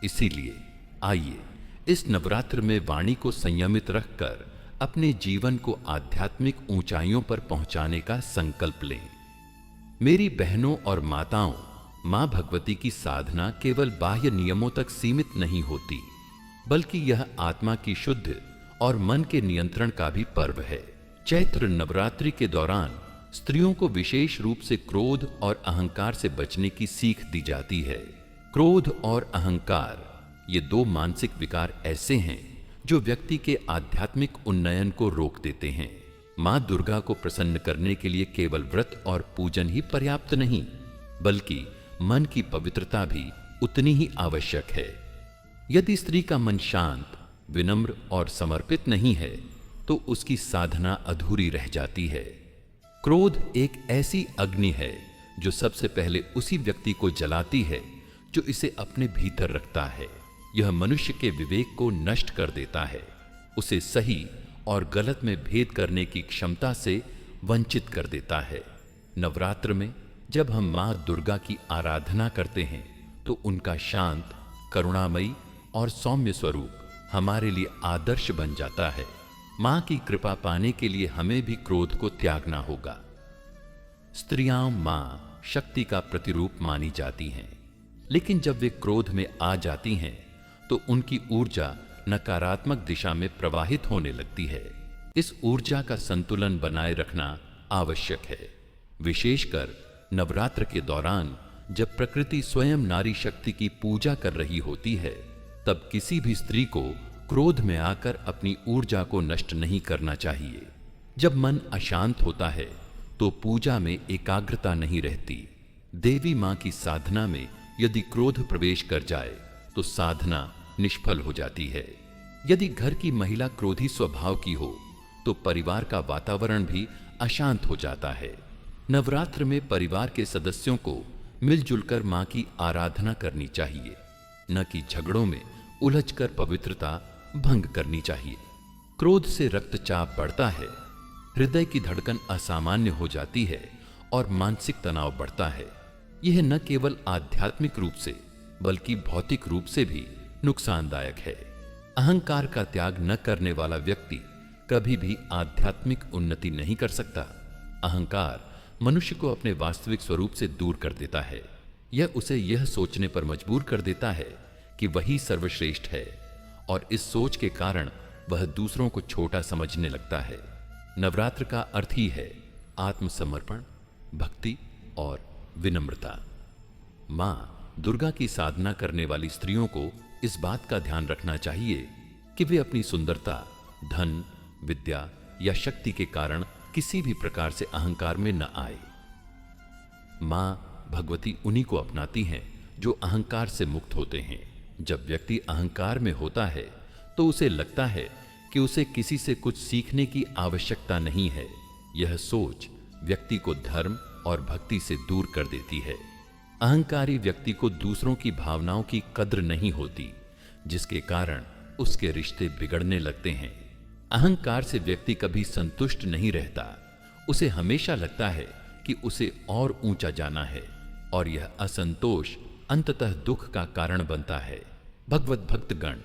इसीलिए आइए इस नवरात्र में वाणी को संयमित रखकर अपने जीवन को आध्यात्मिक ऊंचाइयों पर पहुंचाने का संकल्प लें। मेरी बहनों और माताओं, मां भगवती की साधना केवल बाह्य नियमों तक सीमित नहीं होती, बल्कि यह आत्मा की शुद्ध और मन के नियंत्रण का भी पर्व है। चैत्र नवरात्रि के दौरान स्त्रियों को विशेष रूप से क्रोध और अहंकार से बचने की सीख दी जाती है। क्रोध और अहंकार, ये दो मानसिक विकार ऐसे हैं जो व्यक्ति के आध्यात्मिक उन्नयन को रोक देते हैं। मां दुर्गा को प्रसन्न करने के लिए केवल व्रत और पूजन ही पर्याप्त नहीं, बल्कि मन की पवित्रता भी उतनी ही आवश्यक है। यदि स्त्री का मन शांत, विनम्र और समर्पित नहीं है तो उसकी साधना अधूरी रह जाती है। क्रोध एक ऐसी अग्नि है जो सबसे पहले उसी व्यक्ति को जलाती है जो इसे अपने भीतर रखता है। यह मनुष्य के विवेक को नष्ट कर देता है, उसे सही और गलत में भेद करने की क्षमता से वंचित कर देता है। नवरात्र में जब हम मां दुर्गा की आराधना करते हैं तो उनका शांत, करुणामयी और सौम्य स्वरूप हमारे लिए आदर्श बन जाता है। मां की कृपा पाने के लिए हमें भी क्रोध को त्यागना होगा। स्त्रियां मां शक्ति का प्रतिरूप मानी जाती हैं, लेकिन जब वे क्रोध में आ जाती हैं तो उनकी ऊर्जा नकारात्मक दिशा में प्रवाहित होने लगती है। इस ऊर्जा का संतुलन बनाए रखना आवश्यक है, विशेषकर नवरात्र के दौरान जब प्रकृति स्वयं नारी शक्ति की पूजा कर रही होती है। तब किसी भी स्त्री को क्रोध में आकर अपनी ऊर्जा को नष्ट नहीं करना चाहिए। जब मन अशांत होता है तो पूजा में एकाग्रता नहीं रहती। देवी मां की साधना में यदि क्रोध प्रवेश कर जाए तो साधना निष्फल हो जाती है। यदि घर की महिला क्रोधी स्वभाव की हो तो परिवार का वातावरण भी अशांत हो जाता है। नवरात्र में परिवार के सदस्यों को मिलजुल कर मां की आराधना करनी चाहिए, न कि झगड़ों में उलझकर पवित्रता भंग करनी चाहिए। क्रोध से रक्तचाप बढ़ता है, हृदय की धड़कन असामान्य हो जाती है और मानसिक तनाव बढ़ता है। यह न केवल आध्यात्मिक रूप से बल्कि भौतिक रूप से भी नुकसानदायक है। अहंकार का त्याग न करने वाला व्यक्ति कभी भी आध्यात्मिक उन्नति नहीं कर सकता। अहंकार मनुष्य को अपने वास्तविक स्वरूप से दूर कर देता है। यह उसे यह सोचने पर मजबूर कर देता है कि वही सर्वश्रेष्ठ है, और इस सोच के कारण वह दूसरों को छोटा समझने लगता है। नवरात्र का अर्थ ही है आत्मसमर्पण, भक्ति और विनम्रता। मां दुर्गा की साधना करने वाली स्त्रियों को इस बात का ध्यान रखना चाहिए कि वे अपनी सुंदरता, धन, विद्या या शक्ति के कारण किसी भी प्रकार से अहंकार में न आए। मां भगवती उन्हीं को अपनाती हैं जो अहंकार से मुक्त होते हैं। जब व्यक्ति अहंकार में होता है तो उसे लगता है कि उसे किसी से कुछ सीखने की आवश्यकता नहीं है। यह सोच व्यक्ति को धर्म और भक्ति से दूर कर देती है। अहंकारी व्यक्ति को दूसरों की भावनाओं की कद्र नहीं होती, जिसके कारण उसके रिश्ते बिगड़ने लगते हैं। अहंकार से व्यक्ति कभी संतुष्ट नहीं रहता। उसे हमेशा लगता है कि उसे और ऊंचा जाना है, और यह असंतोष अंततः दुख का कारण बनता है। भगवत भक्तगण,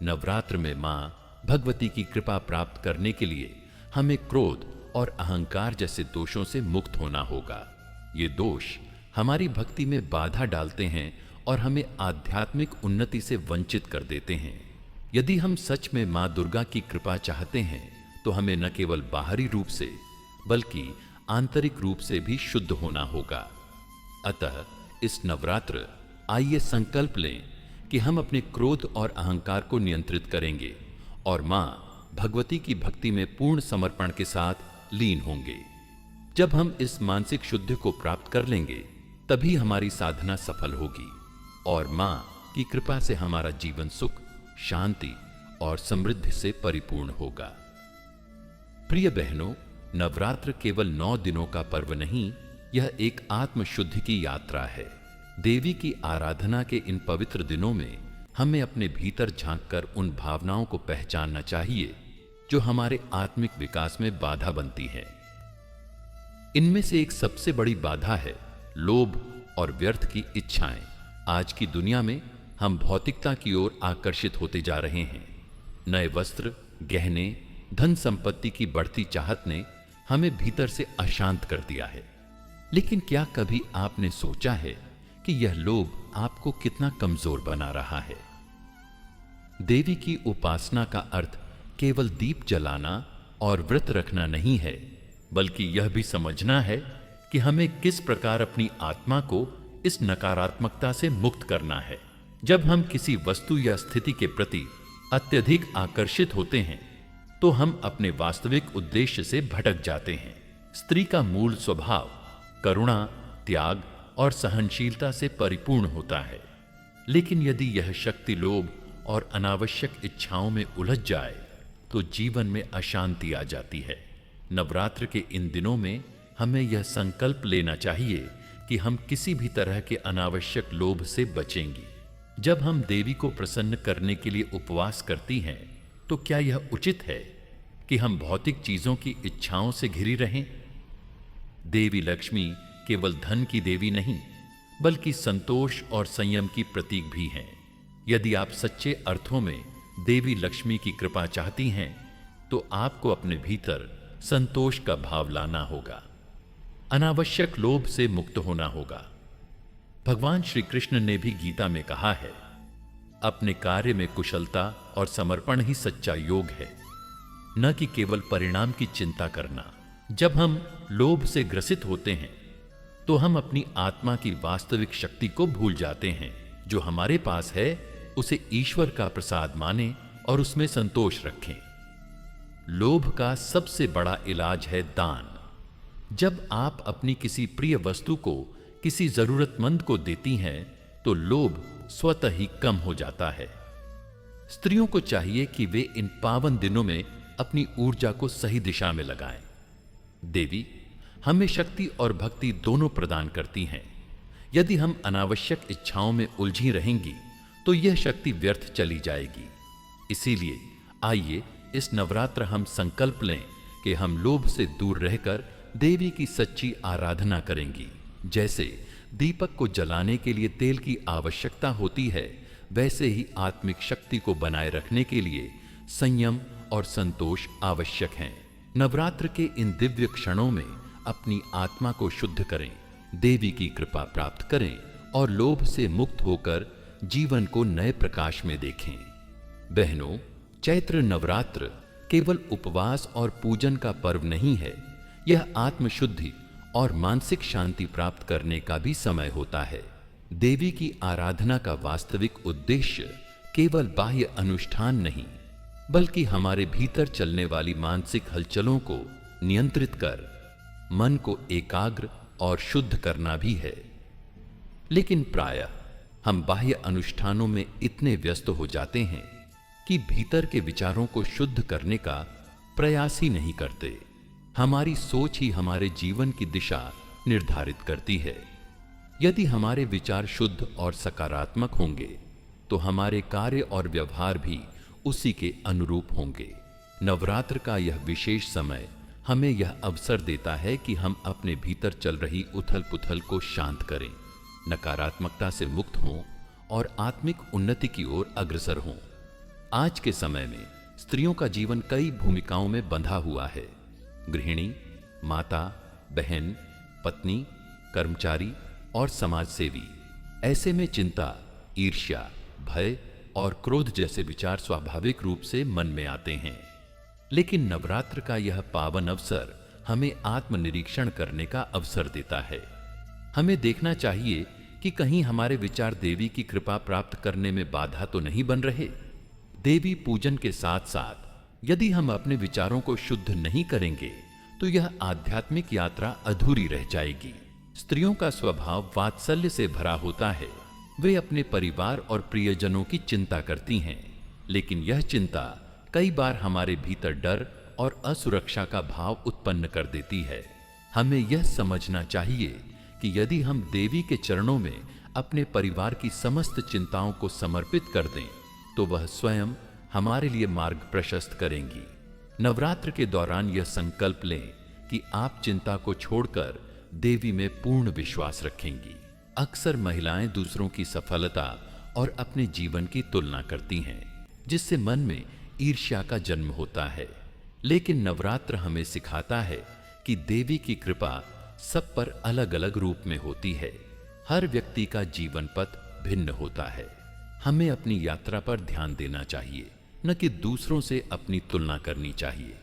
नवरात्र में मां भगवती की कृपा प्राप्त करने के लिए हमें क्रोध और अहंकार जैसे दोषों से मुक्त होना होगा। ये दोष हमारी भक्ति में बाधा डालते हैं और हमें आध्यात्मिक उन्नति से वंचित कर देते हैं। यदि हम सच में मां दुर्गा की कृपा चाहते हैं तो हमें न केवल बाहरी रूप से बल्कि आंतरिक रूप से भी शुद्ध होना होगा। अतः इस नवरात्र आइए संकल्प लें कि हम अपने क्रोध और अहंकार को नियंत्रित करेंगे और मां भगवती की भक्ति में पूर्ण समर्पण के साथ लीन होंगे। जब हम इस मानसिक शुद्धि को प्राप्त कर लेंगे तभी हमारी साधना सफल होगी और मां की कृपा से हमारा जीवन सुख, शांति और समृद्धि से परिपूर्ण होगा। प्रिय बहनों, नवरात्र केवल 9 दिनों का पर्व नहीं, यह एक आत्म शुद्धि की यात्रा है। देवी की आराधना के इन पवित्र दिनों में हमें अपने भीतर झांककर उन भावनाओं को पहचानना चाहिए जो हमारे आत्मिक विकास में बाधा बनती है। इनमें से एक सबसे बड़ी बाधा है लोभ और व्यर्थ की इच्छाएं। आज की दुनिया में हम भौतिकता की ओर आकर्षित होते जा रहे हैं। नए वस्त्र, गहने, धन संपत्ति की बढ़ती चाहत ने हमें भीतर से अशांत कर दिया है। लेकिन क्या कभी आपने सोचा है कि यह लोभ आपको कितना कमजोर बना रहा है? देवी की उपासना का अर्थ केवल दीप जलाना और व्रत रखना नहीं है, बल्कि यह भी समझना है कि हमें किस प्रकार अपनी आत्मा को इस नकारात्मकता से मुक्त करना है। जब हम किसी वस्तु या स्थिति के प्रति अत्यधिक आकर्षित होते हैं तो हम अपने वास्तविक उद्देश्य से भटक जाते हैं। स्त्री का मूल स्वभाव करुणा, त्याग और सहनशीलता से परिपूर्ण होता है। लेकिन यदि यह शक्ति लोभ और अनावश्यक इच्छाओं में उलझ जाए तो जीवन में अशांति आ जाती है। नवरात्र के इन दिनों में हमें यह संकल्प लेना चाहिए कि हम किसी भी तरह के अनावश्यक लोभ से बचेंगे। जब हम देवी को प्रसन्न करने के लिए उपवास करती हैं, तो क्या यह उचित है कि हम भौतिक चीजों की इच्छाओं से घिरी रहें? देवी लक्ष्मी केवल धन की देवी नहीं, बल्कि संतोष और संयम की प्रतीक भी हैं। यदि आप सच्चे अर्थों में देवी लक्ष्मी की कृपा चाहती हैं, तो आपको अपने भीतर संतोष का भाव लाना होगा, अनावश्यक लोभ से मुक्त होना होगा। भगवान श्री कृष्ण ने भी गीता में कहा है, अपने कार्य में कुशलता और समर्पण ही सच्चा योग है, न कि केवल परिणाम की चिंता करना। जब हम लोभ से ग्रसित होते हैं तो हम अपनी आत्मा की वास्तविक शक्ति को भूल जाते हैं। जो हमारे पास है उसे ईश्वर का प्रसाद माने और उसमें संतोष रखें। लोभ का सबसे बड़ा इलाज है दान। जब आप अपनी किसी प्रिय वस्तु को किसी जरूरतमंद को देती हैं तो लोभ स्वतः ही कम हो जाता है। स्त्रियों को चाहिए कि वे इन पावन दिनों में अपनी ऊर्जा को सही दिशा में लगाएं। देवी हमें शक्ति और भक्ति दोनों प्रदान करती हैं। यदि हम अनावश्यक इच्छाओं में उलझी रहेंगी तो यह शक्ति व्यर्थ चली जाएगी। इसीलिए आइए इस नवरात्र हम संकल्प लें कि हम लोभ से दूर रहकर देवी की सच्ची आराधना करेंगी। जैसे दीपक को जलाने के लिए तेल की आवश्यकता होती है, वैसे ही आत्मिक शक्ति को बनाए रखने के लिए संयम और संतोष आवश्यक हैं। नवरात्र के इन दिव्य क्षणों में अपनी आत्मा को शुद्ध करें, देवी की कृपा प्राप्त करें और लोभ से मुक्त होकर जीवन को नए प्रकाश में देखें। बहनों, चैत्र नवरात्र केवल उपवास और पूजन का पर्व नहीं है, यह आत्मशुद्धि और मानसिक शांति प्राप्त करने का भी समय होता है। देवी की आराधना का वास्तविक उद्देश्य केवल बाह्य अनुष्ठान नहीं, बल्कि हमारे भीतर चलने वाली मानसिक हलचलों को नियंत्रित कर मन को एकाग्र और शुद्ध करना भी है। लेकिन प्रायः हम बाह्य अनुष्ठानों में इतने व्यस्त हो जाते हैं कि भीतर के विचारों को शुद्ध करने का प्रयास ही नहीं करते। हमारी सोच ही हमारे जीवन की दिशा निर्धारित करती है। यदि हमारे विचार शुद्ध और सकारात्मक होंगे तो हमारे कार्य और व्यवहार भी उसी के अनुरूप होंगे। नवरात्र का यह विशेष समय हमें यह अवसर देता है कि हम अपने भीतर चल रही उथल पुथल को शांत करें, नकारात्मकता से मुक्त हों और आत्मिक उन्नति की ओर अग्रसर हों। आज के समय में स्त्रियों का जीवन कई भूमिकाओं में बंधा हुआ है। गृहिणी, माता, बहन, पत्नी, कर्मचारी और समाज सेवी। ऐसे में चिंता, ईर्ष्या, भय और क्रोध जैसे विचार स्वाभाविक रूप से मन में आते हैं। लेकिन नवरात्र का यह पावन अवसर हमें आत्मनिरीक्षण करने का अवसर देता है। हमें देखना चाहिए कि कहीं हमारे विचार देवी की कृपा प्राप्त करने में बाधा तो नहीं बन रहे। देवी पूजन के साथ साथ यदि हम अपने विचारों को शुद्ध नहीं करेंगे तो यह आध्यात्मिक यात्रा अधूरी रह जाएगी। स्त्रियों का स्वभाव वात्सल्य से भरा होता है। वे अपने परिवार और प्रियजनों की चिंता करती हैं, लेकिन यह चिंता कई बार हमारे भीतर डर और असुरक्षा का भाव उत्पन्न कर देती है। हमें यह समझना चाहिए कि यदि हम देवी के चरणों में अपने परिवार की समस्त चिंताओं को समर्पित कर दें तो वह स्वयं हमारे लिए मार्ग प्रशस्त करेंगी। नवरात्र के दौरान यह संकल्प लें कि आप चिंता को छोड़कर देवी में पूर्ण विश्वास रखेंगी। अक्सर महिलाएं दूसरों की सफलता और अपने जीवन की तुलना करती हैं, जिससे मन में ईर्ष्या का जन्म होता है। लेकिन नवरात्र हमें सिखाता है कि देवी की कृपा सब पर अलग अलग रूप में होती है। हर व्यक्ति का जीवन पथ भिन्न होता है। हमें अपनी यात्रा पर ध्यान देना चाहिए, न कि दूसरों से अपनी तुलना करनी चाहिए।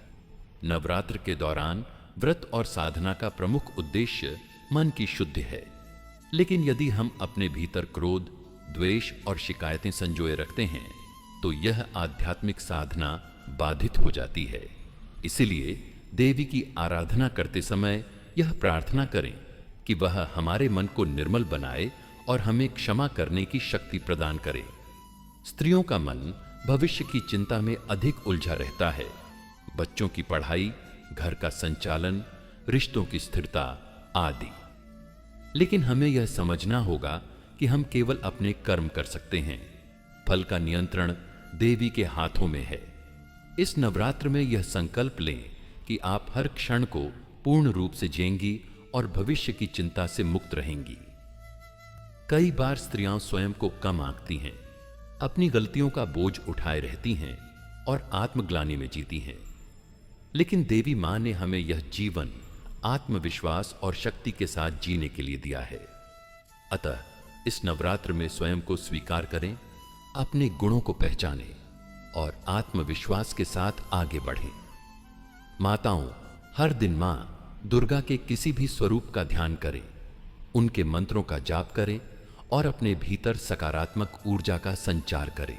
नवरात्र के दौरान व्रत और साधना का प्रमुख उद्देश्य मन की शुद्धि है। लेकिन यदि हम अपने भीतर क्रोध, द्वेष और शिकायतें संजोए रखते हैं तो यह आध्यात्मिक साधना बाधित हो जाती है। इसीलिए देवी की आराधना करते समय यह प्रार्थना करें कि वह हमारे मन को निर्मल बनाए और हमें क्षमा करने की शक्ति प्रदान करे। स्त्रियों का मन भविष्य की चिंता में अधिक उलझा रहता है। बच्चों की पढ़ाई, घर का संचालन, रिश्तों की स्थिरता आदि। लेकिन हमें यह समझना होगा कि हम केवल अपने कर्म कर सकते हैं। फल का नियंत्रण देवी के हाथों में है। इस नवरात्र में यह संकल्प लें कि आप हर क्षण को पूर्ण रूप से जिएंगी और भविष्य की चिंता से मुक्त रहेंगी। कई बार स्त्रियां स्वयं को कम आंकती हैं, अपनी गलतियों का बोझ उठाए रहती हैं और आत्मग्लानि में जीती हैं। लेकिन देवी मां ने हमें यह जीवन आत्मविश्वास और शक्ति के साथ जीने के लिए दिया है। अतः इस नवरात्र में स्वयं को स्वीकार करें, अपने गुणों को पहचानें और आत्मविश्वास के साथ आगे बढ़ें। माताओं, हर दिन मां दुर्गा के किसी भी स्वरूप का ध्यान करें, उनके मंत्रों का जाप करें और अपने भीतर सकारात्मक ऊर्जा का संचार करें।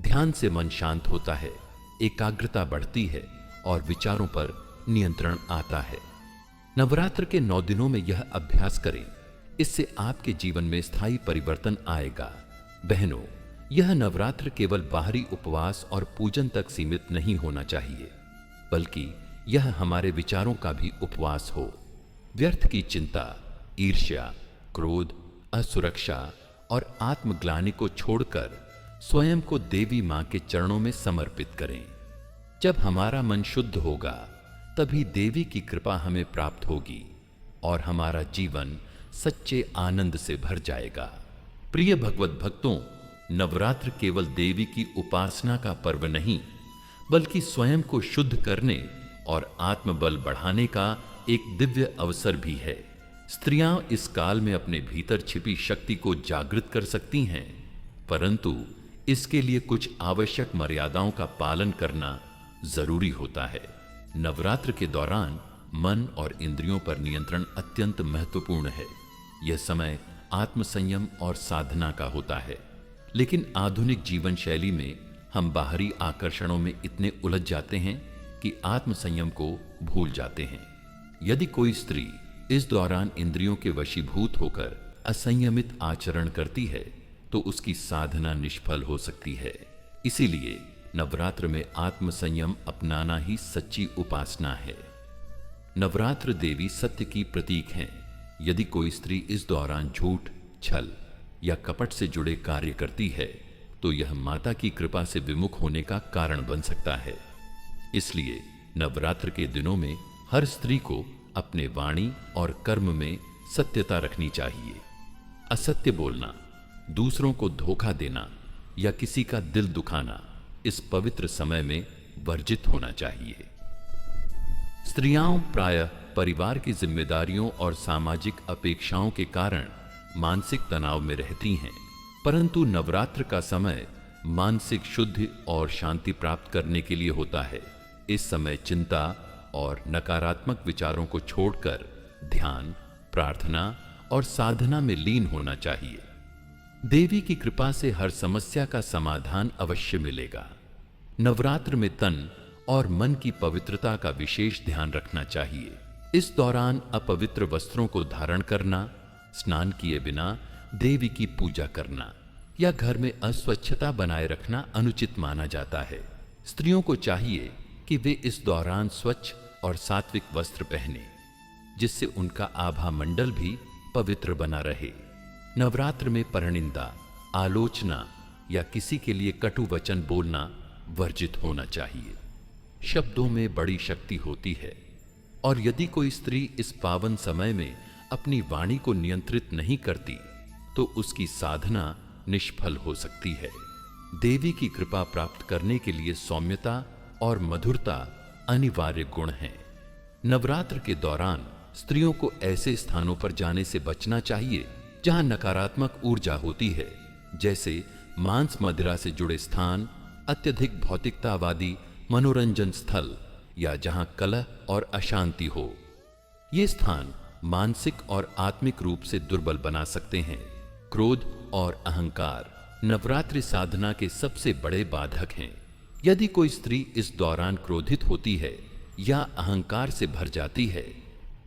ध्यान से मन शांत होता है, एकाग्रता बढ़ती है और विचारों पर नियंत्रण आता है। नवरात्र के 9 दिनों में यह अभ्यास करें, इससे आपके जीवन में स्थायी परिवर्तन आएगा। बहनों, यह नवरात्र केवल बाहरी उपवास और पूजन तक सीमित नहीं होना चाहिए, बल्कि यह हमारे विचारों का भी उपवास हो। व्यर्थ की चिंता, ईर्ष्या, क्रोध, असुरक्षा और आत्मग्लानि को छोड़कर स्वयं को देवी मां के चरणों में समर्पित करें। जब हमारा मन शुद्ध होगा तभी देवी की कृपा हमें प्राप्त होगी और हमारा जीवन सच्चे आनंद से भर जाएगा। प्रिय भगवत भक्तों, नवरात्र केवल देवी की उपासना का पर्व नहीं, बल्कि स्वयं को शुद्ध करने और आत्मबल बढ़ाने का एक दिव्य अवसर भी है। स्त्रियां इस काल में अपने भीतर छिपी शक्ति को जागृत कर सकती हैं, परंतु इसके लिए कुछ आवश्यक मर्यादाओं का पालन करना जरूरी होता है। नवरात्र के दौरान मन और इंद्रियों पर नियंत्रण अत्यंत महत्वपूर्ण है। यह समय आत्मसंयम और साधना का होता है। लेकिन आधुनिक जीवन शैली में हम बाहरी आकर्षणों में इतने उलझ जाते हैं कि आत्मसंयम को भूल जाते हैं। यदि कोई स्त्री इस दौरान इंद्रियों के वशीभूत होकर असंयमित आचरण करती है तो उसकी साधना निष्फल हो सकती है। इसीलिए नवरात्र में आत्मसंयम अपनाना ही सच्ची उपासना है। नवरात्र देवी सत्य की प्रतीक हैं। यदि कोई स्त्री इस दौरान झूठ, छल या कपट से जुड़े कार्य करती है तो यह माता की कृपा से विमुख होने का कारण बन सकता है। इसलिए नवरात्र के दिनों में हर स्त्री को अपने वाणी और कर्म में सत्यता रखनी चाहिए। असत्य बोलना, दूसरों को धोखा देना या किसी का दिल दुखाना इस पवित्र समय में वर्जित होना चाहिए। स्त्रियां प्रायः परिवार की जिम्मेदारियों और सामाजिक अपेक्षाओं के कारण मानसिक तनाव में रहती हैं, परंतु नवरात्र का समय मानसिक शुद्धि और शांति प्राप्त करने के लिए होता है। इस समय चिंता और नकारात्मक विचारों को छोड़कर ध्यान, प्रार्थना और साधना में लीन होना चाहिए। देवी की कृपा से हर समस्या का समाधान अवश्य मिलेगा। नवरात्र में तन और मन की पवित्रता का विशेष ध्यान रखना चाहिए। इस दौरान अपवित्र वस्त्रों को धारण करना, स्नान किए बिना देवी की पूजा करना या घर में अस्वच्छता बनाए रखना अनुचित माना जाता है। स्त्रियों को चाहिए कि वे इस दौरान स्वच्छ और सात्विक वस्त्र पहने, जिससे उनका आभा मंडल भी पवित्र बना रहे। नवरात्र में परनिंदा, आलोचना या किसी के लिए कटु वचन बोलना वर्जित होना चाहिए। शब्दों में बड़ी शक्ति होती है और यदि कोई स्त्री इस पावन समय में अपनी वाणी को नियंत्रित नहीं करती तो उसकी साधना निष्फल हो सकती है। देवी की कृपा प्राप्त करने के लिए सौम्यता और मधुरता अनिवार्य गुण हैं। नवरात्र के दौरान स्त्रियों को ऐसे स्थानों पर जाने से बचना चाहिए जहां नकारात्मक ऊर्जा होती है, जैसे मांस मदिरा से जुड़े स्थान, अत्यधिक भौतिकतावादी मनोरंजन स्थल या जहां कलह और अशांति हो। ये स्थान मानसिक और आत्मिक रूप से दुर्बल बना सकते हैं। क्रोध और अहंकार नवरात्रि साधना के सबसे बड़े बाधक हैं। यदि कोई स्त्री इस दौरान क्रोधित होती है या अहंकार से भर जाती है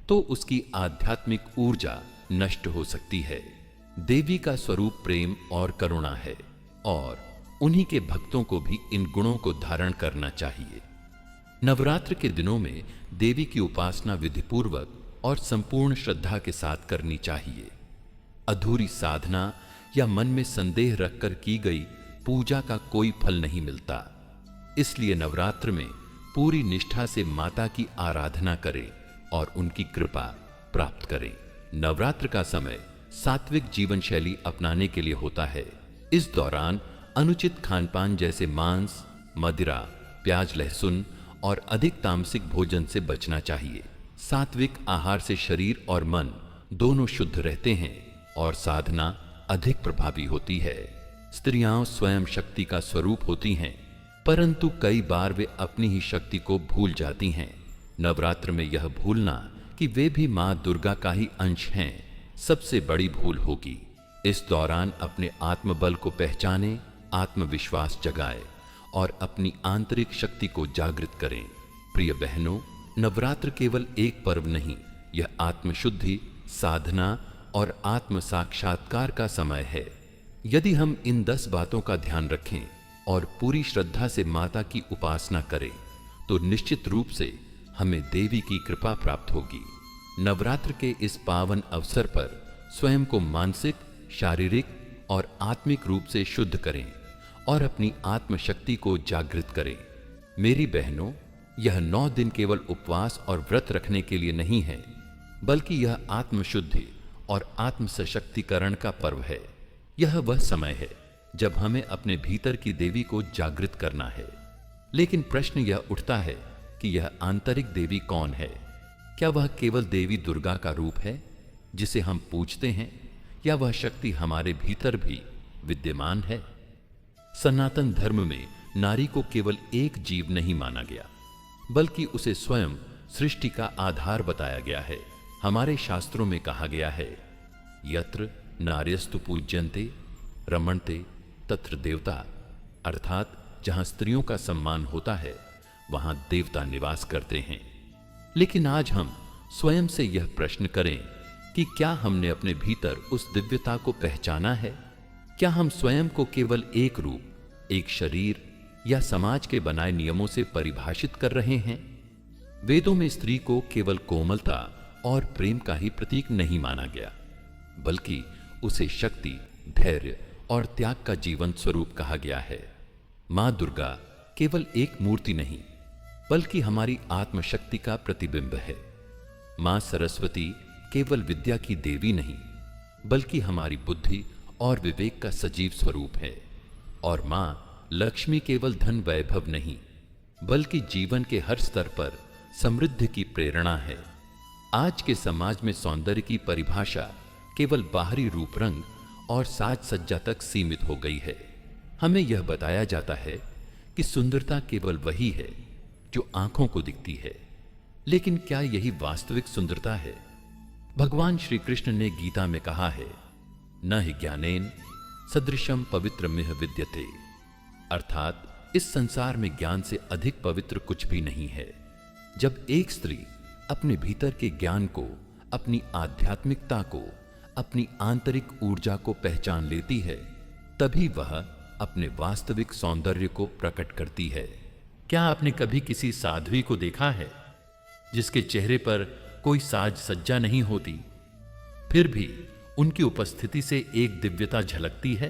तो उसकी आध्यात्मिक ऊर्जा नष्ट हो सकती है। देवी का स्वरूप प्रेम और करुणा है और उन्हीं के भक्तों को भी इन गुणों को धारण करना चाहिए। नवरात्र के दिनों में देवी की उपासना विधिपूर्वक और संपूर्ण श्रद्धा के साथ करनी चाहिए। अधूरी साधना या मन में संदेह रखकर की गई पूजा का कोई फल नहीं मिलता। इसलिए नवरात्र में पूरी निष्ठा से माता की आराधना करें और उनकी कृपा प्राप्त करें। नवरात्र का समय सात्विक जीवन शैली अपनाने के लिए होता है। इस दौरान अनुचित खानपान जैसे मांस, मदिरा, प्याज, लहसुन और अधिक तामसिक भोजन से बचना चाहिए। सात्विक आहार से शरीर और मन दोनों शुद्ध रहते हैं और साधना अधिक प्रभावी होती है। स्त्रियां स्वयं शक्ति का स्वरूप होती हैं, परंतु कई बार वे अपनी ही शक्ति को भूल जाती हैं। नवरात्र में यह भूलना कि वे भी मां दुर्गा का ही अंश हैं, सबसे बड़ी भूल होगी। इस दौरान अपने आत्मबल को पहचानें, आत्मविश्वास जगाएं और अपनी आंतरिक शक्ति को जागृत करें। प्रिय बहनों, नवरात्र केवल एक पर्व नहीं, यह आत्मशुद्धि, साधना और आत्म साक्षात्कार का समय है। यदि हम इन 10 बातों का ध्यान रखें और पूरी श्रद्धा से माता की उपासना करें तो निश्चित रूप से हमें देवी की कृपा प्राप्त होगी। नवरात्र के इस पावन अवसर पर स्वयं को मानसिक, शारीरिक और आत्मिक रूप से शुद्ध करें और अपनी आत्मशक्ति को जागृत करें। मेरी बहनों, यह 9 दिन केवल उपवास और व्रत रखने के लिए नहीं है, बल्कि यह आत्मशुद्धि और आत्म सशक्तिकरण का पर्व है। यह वह समय है जब हमें अपने भीतर की देवी को जागृत करना है। लेकिन प्रश्न यह उठता है कि यह आंतरिक देवी कौन है? क्या वह केवल देवी दुर्गा का रूप है जिसे हम पूजते हैं, या वह शक्ति हमारे भीतर भी विद्यमान है? सनातन धर्म में नारी को केवल एक जीव नहीं माना गया, बल्कि उसे स्वयं सृष्टि का आधार बताया गया है। हमारे शास्त्रों में कहा गया है, यत्र नार्यस्तु पूज्यन्ते रमणते तत्र देवता, अर्थात जहां स्त्रियों का सम्मान होता है वहां देवता निवास करते हैं। लेकिन आज हम स्वयं से यह प्रश्न करें कि क्या हमने अपने भीतर उस दिव्यता को पहचाना है? क्या हम स्वयं को केवल एक रूप, एक शरीर या समाज के बनाए नियमों से परिभाषित कर रहे हैं? वेदों में स्त्री को केवल कोमलता और प्रेम का ही प्रतीक नहीं माना गया, बल्कि उसे शक्ति, धैर्य और त्याग का जीवन स्वरूप कहा गया है। मां दुर्गा केवल एक मूर्ति नहीं, बल्कि हमारी आत्मशक्ति का प्रतिबिंब है। मां सरस्वती केवल विद्या की देवी नहीं, बल्कि हमारी बुद्धि और विवेक का सजीव स्वरूप है। और मां लक्ष्मी केवल धन वैभव नहीं, बल्कि जीवन के हर स्तर पर समृद्धि की प्रेरणा है। आज के समाज में सौंदर्य की परिभाषा केवल बाहरी रूप रंग और साज सज्जा तक सीमित हो गई है। हमें यह बताया जाता है कि सुंदरता केवल वही है जो आंखों को दिखती है, लेकिन क्या यही वास्तविक सुंदरता है? भगवान श्री कृष्ण ने गीता में कहा है, न हि ज्ञानेन सदृशम पवित्रमिह विद्यते, अर्थात इस संसार में ज्ञान से अधिक पवित्र कुछ भी नहीं है। जब एक स्त्री अपने भीतर के ज्ञान को, अपनी आध्यात्मिकता को, अपनी आंतरिक ऊर्जा को पहचान लेती है, तभी वह अपने वास्तविक सौंदर्य को प्रकट करती है। क्या आपने कभी किसी साध्वी को देखा है जिसके चेहरे पर कोई साज सज्जा नहीं होती, फिर भी उनकी उपस्थिति से एक दिव्यता झलकती है?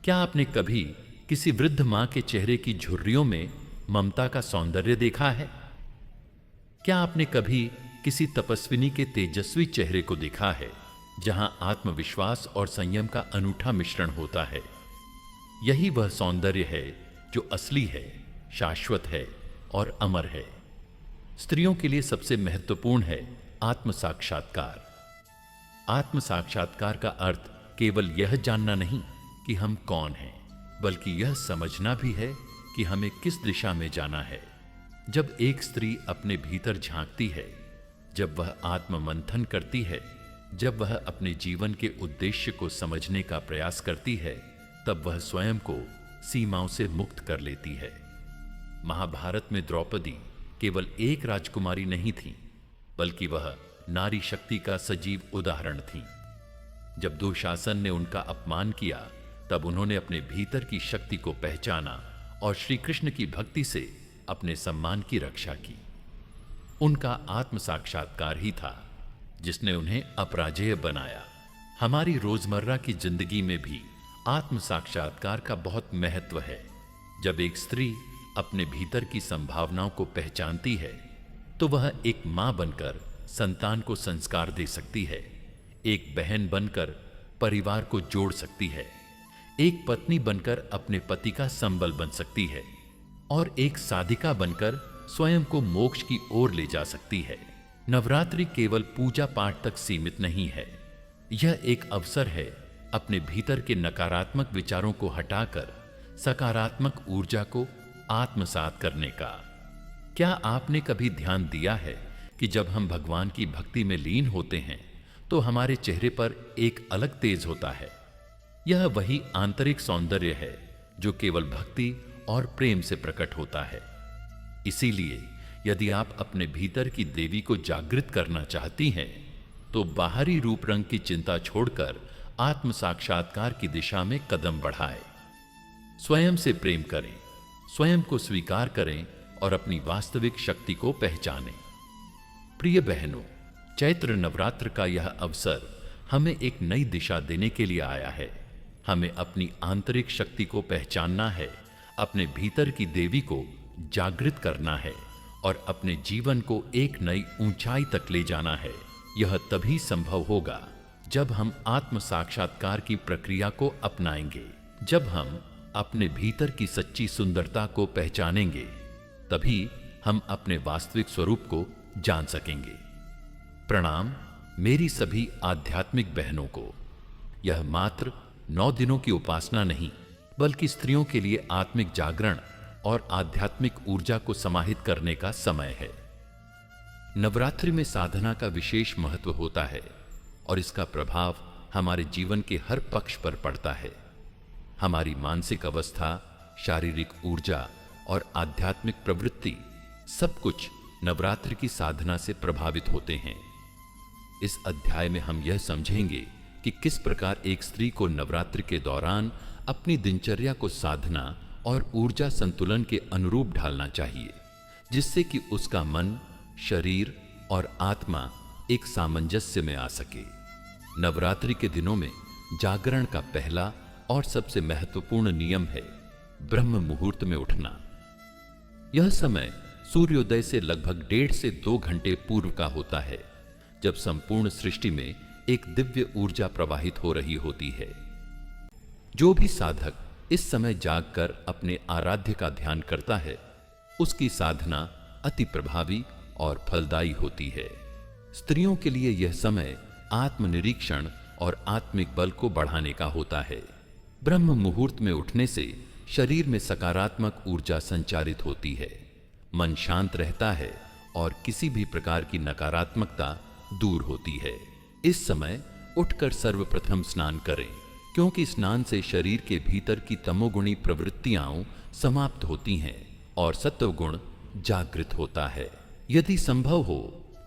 क्या आपने कभी किसी वृद्ध मां के चेहरे की झुर्रियों में ममता का सौंदर्य देखा है? क्या आपने कभी किसी तपस्विनी के तेजस्वी चेहरे को देखा है जहां आत्मविश्वास और संयम का अनूठा मिश्रण होता है। यही वह सौंदर्य है जो असली है, शाश्वत है और अमर है। स्त्रियों के लिए सबसे महत्वपूर्ण है आत्म साक्षात्कार। आत्म साक्षात्कार का अर्थ केवल यह जानना नहीं कि हम कौन हैं, बल्कि यह समझना भी है कि हमें किस दिशा में जाना है। जब एक स्त्री अपने भीतर झांकती है, जब वह आत्म मंथन करती है, जब वह अपने जीवन के उद्देश्य को समझने का प्रयास करती है, तब वह स्वयं को सीमाओं से मुक्त कर लेती है। महाभारत में द्रौपदी केवल एक राजकुमारी नहीं थी, बल्कि वह नारी शक्ति का सजीव उदाहरण थी। जब दुशासन ने उनका अपमान किया, तब उन्होंने अपने भीतर की शक्ति को पहचाना और श्री कृष्ण की भक्ति से अपने सम्मान की रक्षा की। उनका आत्म साक्षात्कार ही था जिसने उन्हें अपराजेय बनाया। हमारी रोजमर्रा की जिंदगी में भी आत्म साक्षात्कार का बहुत महत्व है। जब एक स्त्री अपने भीतर की संभावनाओं को पहचानती है, तो वह एक मां बनकर संतान को संस्कार दे सकती है, एक बहन बनकर परिवार को जोड़ सकती है, एक पत्नी बनकर अपने पति का संबल बन सकती है और एक साधिका बनकर स्वयं को मोक्ष की ओर ले जा सकती है। नवरात्रि केवल पूजा पाठ तक सीमित नहीं है। यह एक अवसर है अपने भीतर के नकारात्मक विचारों को हटाकर सकारात्मक ऊर्जा को आत्मसात करने का। क्या आपने कभी ध्यान दिया है कि जब हम भगवान की भक्ति में लीन होते हैं, तो हमारे चेहरे पर एक अलग तेज होता है। यह वही आंतरिक सौंदर्य है जो केवल भक्ति और प्रेम से प्रकट होता है। इसीलिए यदि आप अपने भीतर की देवी को जागृत करना चाहती हैं, तो बाहरी रूप रंग की चिंता छोड़कर आत्म साक्षात्कार की दिशा में कदम बढ़ाएं। स्वयं से प्रेम करें, स्वयं को स्वीकार करें और अपनी वास्तविक शक्ति को पहचानें। प्रिय बहनों, चैत्र नवरात्र का यह अवसर हमें एक नई दिशा देने के लिए आया है। हमें अपनी आंतरिक शक्ति को पहचानना है, अपने भीतर की देवी को जागृत करना है और अपने जीवन को एक नई ऊंचाई तक ले जाना है। यह तभी संभव होगा जब हम आत्म साक्षात्कार की प्रक्रिया को अपनाएंगे, जब हम अपने भीतर की सच्ची सुंदरता को पहचानेंगे, तभी हम अपने वास्तविक स्वरूप को जान सकेंगे। प्रणाम मेरी सभी आध्यात्मिक बहनों को। यह मात्र 9 दिनों की उपासना नहीं, बल्कि स्त्रियों के लिए आत्मिक जागरण और आध्यात्मिक ऊर्जा को समाहित करने का समय है। नवरात्रि में साधना का विशेष महत्व होता है और इसका प्रभाव हमारे जीवन के हर पक्ष पर पड़ता है। हमारी मानसिक अवस्था, शारीरिक ऊर्जा और आध्यात्मिक प्रवृत्ति सब कुछ नवरात्रि की साधना से प्रभावित होते हैं। इस अध्याय में हम यह समझेंगे कि किस प्रकार एक स्त्री को नवरात्रि के दौरान अपनी दिनचर्या को साधना और ऊर्जा संतुलन के अनुरूप ढालना चाहिए, जिससे कि उसका मन, शरीर और आत्मा एक सामंजस्य में आ सके। नवरात्रि के दिनों में जागरण का पहला और सबसे महत्वपूर्ण नियम है ब्रह्म मुहूर्त में उठना। यह समय सूर्योदय से लगभग 1.5 से 2 घंटे पूर्व का होता है, जब संपूर्ण सृष्टि में एक दिव्य ऊर्जा प्रवाहित हो रही होती है। जो भी साधक इस समय जागकर अपने आराध्य का ध्यान करता है, उसकी साधना अति प्रभावी और फलदायी होती है। स्त्रियों के लिए यह समय आत्मनिरीक्षण और आत्मिक बल को बढ़ाने का होता है। ब्रह्म मुहूर्त में उठने से शरीर में सकारात्मक ऊर्जा संचारित होती है, मन शांत रहता है और किसी भी प्रकार की नकारात्मकता दूर होती है। इस समय उठकर सर्वप्रथम स्नान करें, क्योंकि स्नान से शरीर के भीतर की तमोगुणी प्रवृत्तियां समाप्त होती हैं और सत्वगुण जागृत होता है। यदि संभव हो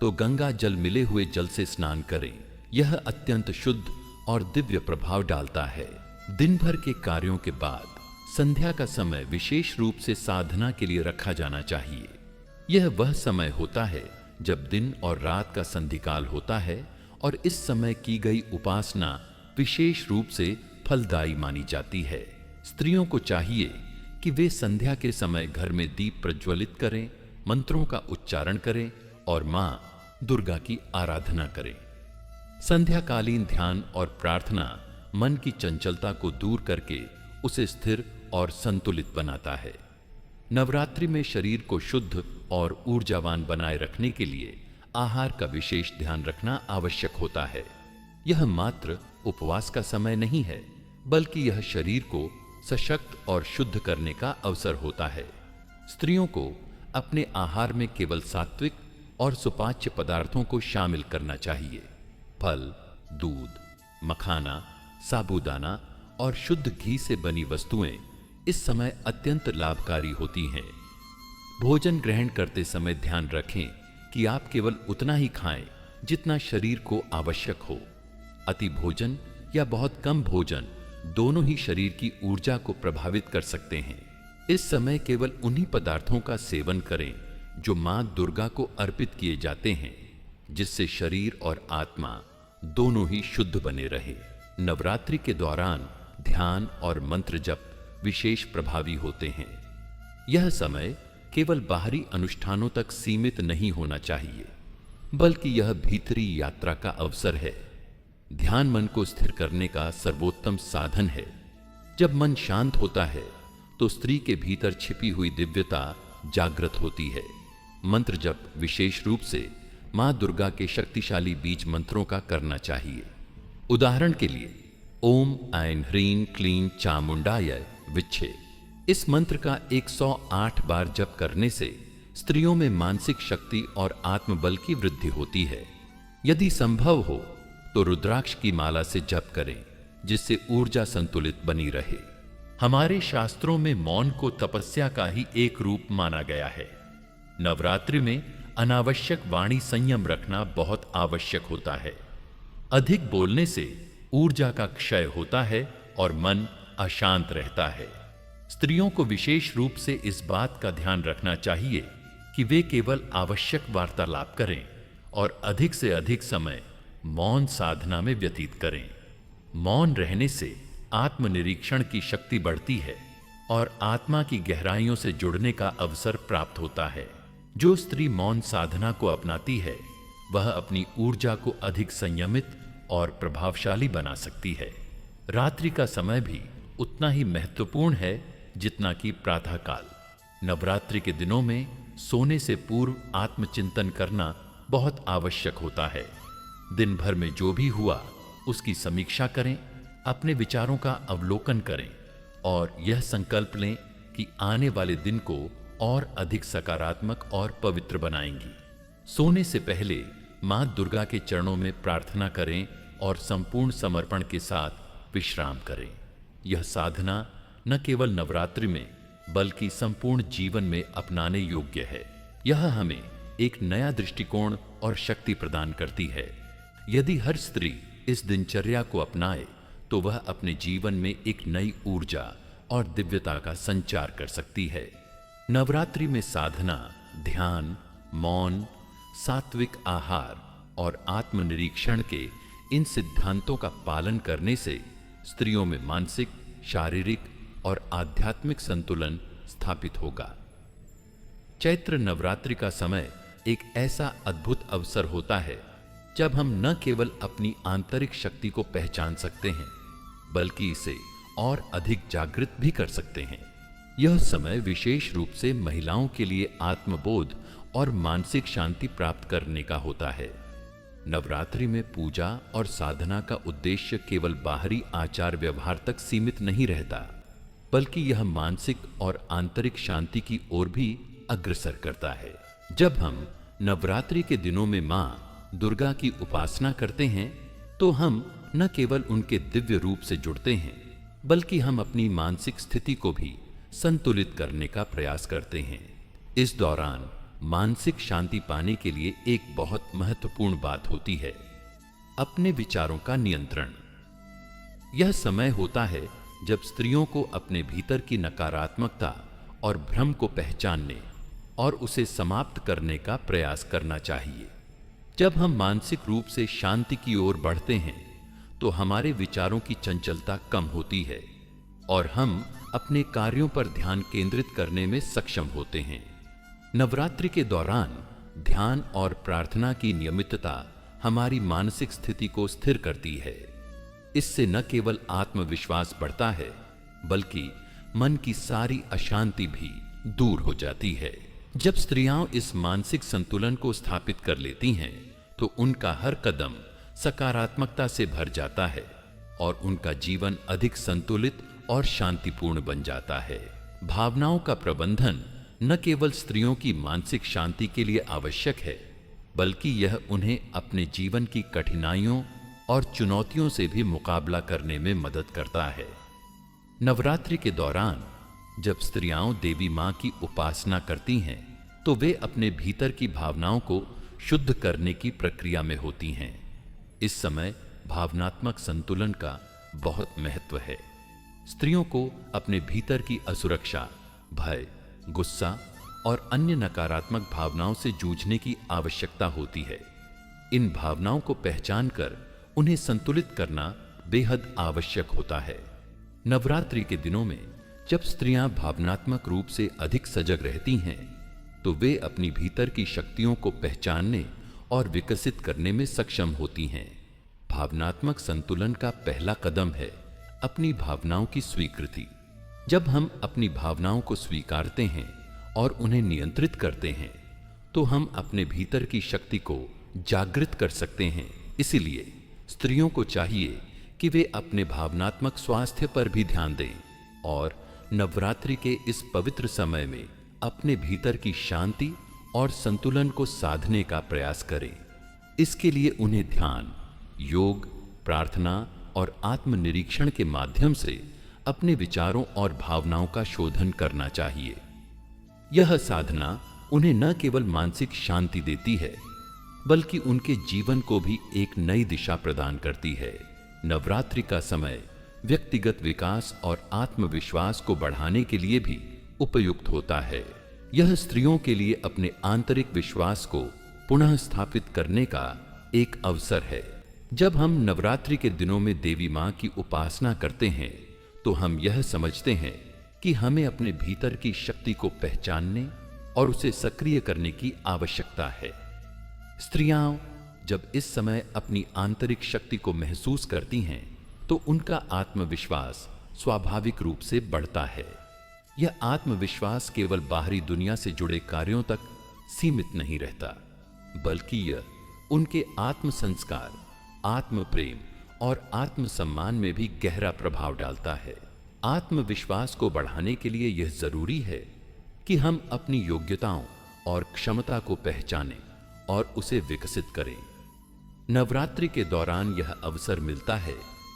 तो गंगा जल मिले हुए जल से स्नान करें। यह अत्यंत शुद्ध और दिव्य प्रभाव डालता है। दिन भर के कार्यों के बाद संध्या का समय विशेष रूप से साधना के लिए रखा जाना चाहिए। यह वह समय होता है जब दिन और रात का संधिकाल होता है और इस समय की गई उपासना विशेष रूप से फलदायी मानी जाती है। स्त्रियों को चाहिए कि वे संध्या के समय घर में दीप प्रज्वलित करें, मंत्रों का उच्चारण करें और मां दुर्गा की आराधना करें। संध्याकालीन ध्यान और प्रार्थना मन की चंचलता को दूर करके उसे स्थिर और संतुलित बनाता है। नवरात्रि में शरीर को शुद्ध और ऊर्जावान बनाए रखने के लिए आहार का विशेष ध्यान रखना आवश्यक होता है। यह मात्र उपवास का समय नहीं है, बल्कि यह शरीर को सशक्त और शुद्ध करने का अवसर होता है। स्त्रियों को अपने आहार में केवल सात्विक और सुपाच्य पदार्थों को शामिल करना चाहिए। फल, दूध, मखाना, साबूदाना और शुद्ध घी से बनी वस्तुएं इस समय अत्यंत लाभकारी होती हैं। भोजन ग्रहण करते समय ध्यान रखें कि आप केवल उतना ही खाएं जितना शरीर को आवश्यक हो। अति भोजन या बहुत कम भोजन दोनों ही शरीर की ऊर्जा को प्रभावित कर सकते हैं। इस समय केवल उन्हीं पदार्थों का सेवन करें जो मां दुर्गा को अर्पित किए जाते हैं, जिससे शरीर और आत्मा दोनों ही शुद्ध बने रहे। नवरात्रि के दौरान ध्यान और मंत्र जप विशेष प्रभावी होते हैं। यह समय केवल बाहरी अनुष्ठानों तक सीमित नहीं होना चाहिए, बल्कि यह भीतरी यात्रा का अवसर है। ध्यान मन को स्थिर करने का सर्वोत्तम साधन है। जब मन शांत होता है तो स्त्री के भीतर छिपी हुई दिव्यता जागृत होती है। मंत्र जप विशेष रूप से मां दुर्गा के शक्तिशाली बीज मंत्रों का करना चाहिए। उदाहरण के लिए ओम ऐं ह्रीं क्लीं चामुंडाय विच्छे, इस मंत्र का 108 बार जप करने से स्त्रियों में मानसिक शक्ति और आत्मबल की वृद्धि होती है। यदि संभव हो तो रुद्राक्ष की माला से जप करें, जिससे ऊर्जा संतुलित बनी रहे। हमारे शास्त्रों में मौन को तपस्या का ही एक रूप माना गया है। नवरात्रि में अनावश्यक वाणी संयम रखना बहुत आवश्यक होता है। अधिक बोलने से ऊर्जा का क्षय होता है और मन अशांत रहता है। स्त्रियों को विशेष रूप से इस बात का ध्यान रखना चाहिए कि वे केवल आवश्यक वार्तालाप करें और अधिक से अधिक समय मौन साधना में व्यतीत करें। मौन रहने से आत्मनिरीक्षण की शक्ति बढ़ती है और आत्मा की गहराइयों से जुड़ने का अवसर प्राप्त होता है। जो स्त्री मौन साधना को अपनाती है, वह अपनी ऊर्जा को अधिक संयमित और प्रभावशाली बना सकती है। रात्रि का समय भी उतना ही महत्वपूर्ण है जितना कि प्रातःकाल। नवरात्रि के दिनों में सोने से पूर्व आत्मचिंतन करना बहुत आवश्यक होता है। दिन भर में जो भी हुआ उसकी समीक्षा करें, अपने विचारों का अवलोकन करें और यह संकल्प लें कि आने वाले दिन को और अधिक सकारात्मक और पवित्र बनाएंगी। सोने से पहले मां दुर्गा के चरणों में प्रार्थना करें और संपूर्ण समर्पण के साथ विश्राम करें। यह साधना न केवल नवरात्रि में बल्कि संपूर्ण जीवन में अपनाने योग्य है। यह हमें एक नया दृष्टिकोण और शक्ति प्रदान करती है। यदि हर स्त्री इस दिनचर्या को अपनाए तो वह अपने जीवन में एक नई ऊर्जा और दिव्यता का संचार कर सकती है। नवरात्रि में साधना, ध्यान, मौन, सात्विक आहार और आत्मनिरीक्षण के इन सिद्धांतों का पालन करने से स्त्रियों में मानसिक, शारीरिक और आध्यात्मिक संतुलन स्थापित होगा। चैत्र नवरात्रि का समय एक ऐसा अद्भुत अवसर होता है जब हम न केवल अपनी आंतरिक शक्ति को पहचान सकते हैं, बल्कि इसे और अधिक जागृत भी कर सकते हैं। यह समय विशेष रूप से महिलाओं के लिए आत्मबोध और मानसिक शांति प्राप्त करने का होता है। नवरात्रि में पूजा और साधना का उद्देश्य केवल बाहरी आचार व्यवहार तक सीमित नहीं रहता, बल्कि यह मानसिक और आंतरिक शांति की ओर भी अग्रसर करता है। जब हम नवरात्रि के दिनों में मां दुर्गा की उपासना करते हैं तो हम न केवल उनके दिव्य रूप से जुड़ते हैं, बल्कि हम अपनी मानसिक स्थिति को भी संतुलित करने का प्रयास करते हैं। इस दौरान मानसिक शांति पाने के लिए एक बहुत महत्वपूर्ण बात होती है अपने विचारों का नियंत्रण। यह समय होता है जब स्त्रियों को अपने भीतर की नकारात्मकता और भ्रम को पहचानने और उसे समाप्त करने का प्रयास करना चाहिए। जब हम मानसिक रूप से शांति की ओर बढ़ते हैं तो हमारे विचारों की चंचलता कम होती है और हम अपने कार्यों पर ध्यान केंद्रित करने में सक्षम होते हैं। नवरात्रि के दौरान ध्यान और प्रार्थना की नियमितता हमारी मानसिक स्थिति को स्थिर करती है। इससे न केवल आत्मविश्वास बढ़ता है, बल्कि मन की सारी अशांति भी दूर हो जाती है। जब स्त्रियां इस मानसिक संतुलन को स्थापित कर लेती हैं, तो उनका हर कदम सकारात्मकता से भर जाता है और उनका जीवन अधिक संतुलित और शांतिपूर्ण बन जाता है। भावनाओं का प्रबंधन न केवल स्त्रियों की मानसिक शांति के लिए आवश्यक है, बल्कि यह उन्हें अपने जीवन की कठिनाइयों और चुनौतियों से भी मुकाबला करने में मदद करता है। नवरात्रि के दौरान जब स्त्रियां देवी मां की उपासना करती हैं, तो वे अपने भीतर की भावनाओं को शुद्ध करने की प्रक्रिया में होती हैं। इस समय भावनात्मक संतुलन का बहुत महत्व है। स्त्रियों को अपने भीतर की असुरक्षा, भय, गुस्सा और अन्य नकारात्मक भावनाओं से जूझने की आवश्यकता होती है। इन भावनाओं को पहचान कर उन्हें संतुलित करना बेहद आवश्यक होता है। नवरात्रि के दिनों में जब स्त्रियां भावनात्मक रूप से अधिक सजग रहती हैं, तो वे अपनी भीतर की शक्तियों को पहचानने और विकसित करने में सक्षम होती हैं। भावनात्मक संतुलन का पहला कदम है अपनी भावनाओं की स्वीकृति। जब हम अपनी भावनाओं को स्वीकारते हैं और उन्हें नियंत्रित करते हैं, तो हम अपने भीतर की शक्ति को जागृत कर सकते हैं। इसीलिए स्त्रियों को चाहिए कि वे अपने भावनात्मक स्वास्थ्य पर भी ध्यान दें और नवरात्रि के इस पवित्र समय में अपने भीतर की शांति और संतुलन को साधने का प्रयास करें। इसके लिए उन्हें ध्यान, योग, प्रार्थना और आत्मनिरीक्षण के माध्यम से अपने विचारों और भावनाओं का शोधन करना चाहिए। यह साधना उन्हें न केवल मानसिक शांति देती है, बल्कि उनके जीवन को भी एक नई दिशा प्रदान करती है। नवरात्रि का समय व्यक्तिगत विकास और आत्मविश्वास को बढ़ाने के लिए भी उपयुक्त होता है। यह स्त्रियों के लिए अपने आंतरिक विश्वास को पुनः स्थापित करने का एक अवसर है। जब हम नवरात्रि के दिनों में देवी मां की उपासना करते हैं, तो हम यह समझते हैं कि हमें अपने भीतर की शक्ति को पहचानने और उसे सक्रिय करने की आवश्यकता है। स्त्रियां जब इस समय अपनी आंतरिक शक्ति को महसूस करती हैं, तो उनका आत्मविश्वास स्वाभाविक रूप से बढ़ता है। यह आत्मविश्वास केवल बाहरी दुनिया से जुड़े कार्यों तक सीमित नहीं रहता, बल्कि यह उनके आत्म संस्कार, आत्म प्रेम और आत्मसम्मान में भी गहरा प्रभाव डालता है। आत्मविश्वास को बढ़ाने के लिए यह जरूरी है कि हम अपनी योग्यताओं और क्षमता को पहचानें और उसे विकसित करें। नवरात्रि के दौरान यह अवसर मिलता है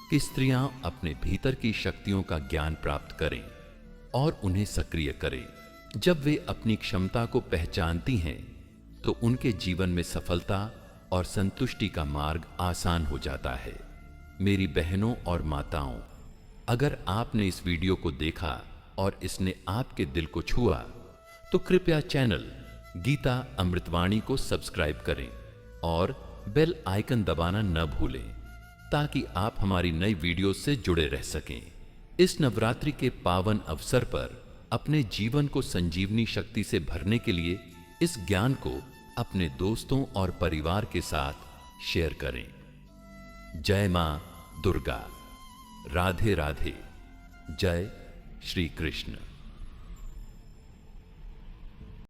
कि स्त्रियां अपने भीतर की शक्तियों का ज्ञान प्राप्त करें और उन्हें सक्रिय करें। जब वे अपनी क्षमता को पहचानती हैं, तो उनके जीवन में सफलता और संतुष्टि का मार्ग आसान हो जाता है। मेरी बहनों और माताओं, अगर आपने इस वीडियो को देखा और इसने आपके दिल को छुआ, तो कृपया चैनल गीता अमृतवाणी को सब्सक्राइब करें और बेल आइकन दबाना न भूलें, ताकि आप हमारी नई वीडियो से जुड़े रह सकें। इस नवरात्रि के पावन अवसर पर अपने जीवन को संजीवनी शक्ति से भरने के लिए इस ज्ञान को अपने दोस्तों और परिवार के साथ शेयर करें। जय मां दुर्गा। राधे राधे। जय श्री कृष्ण।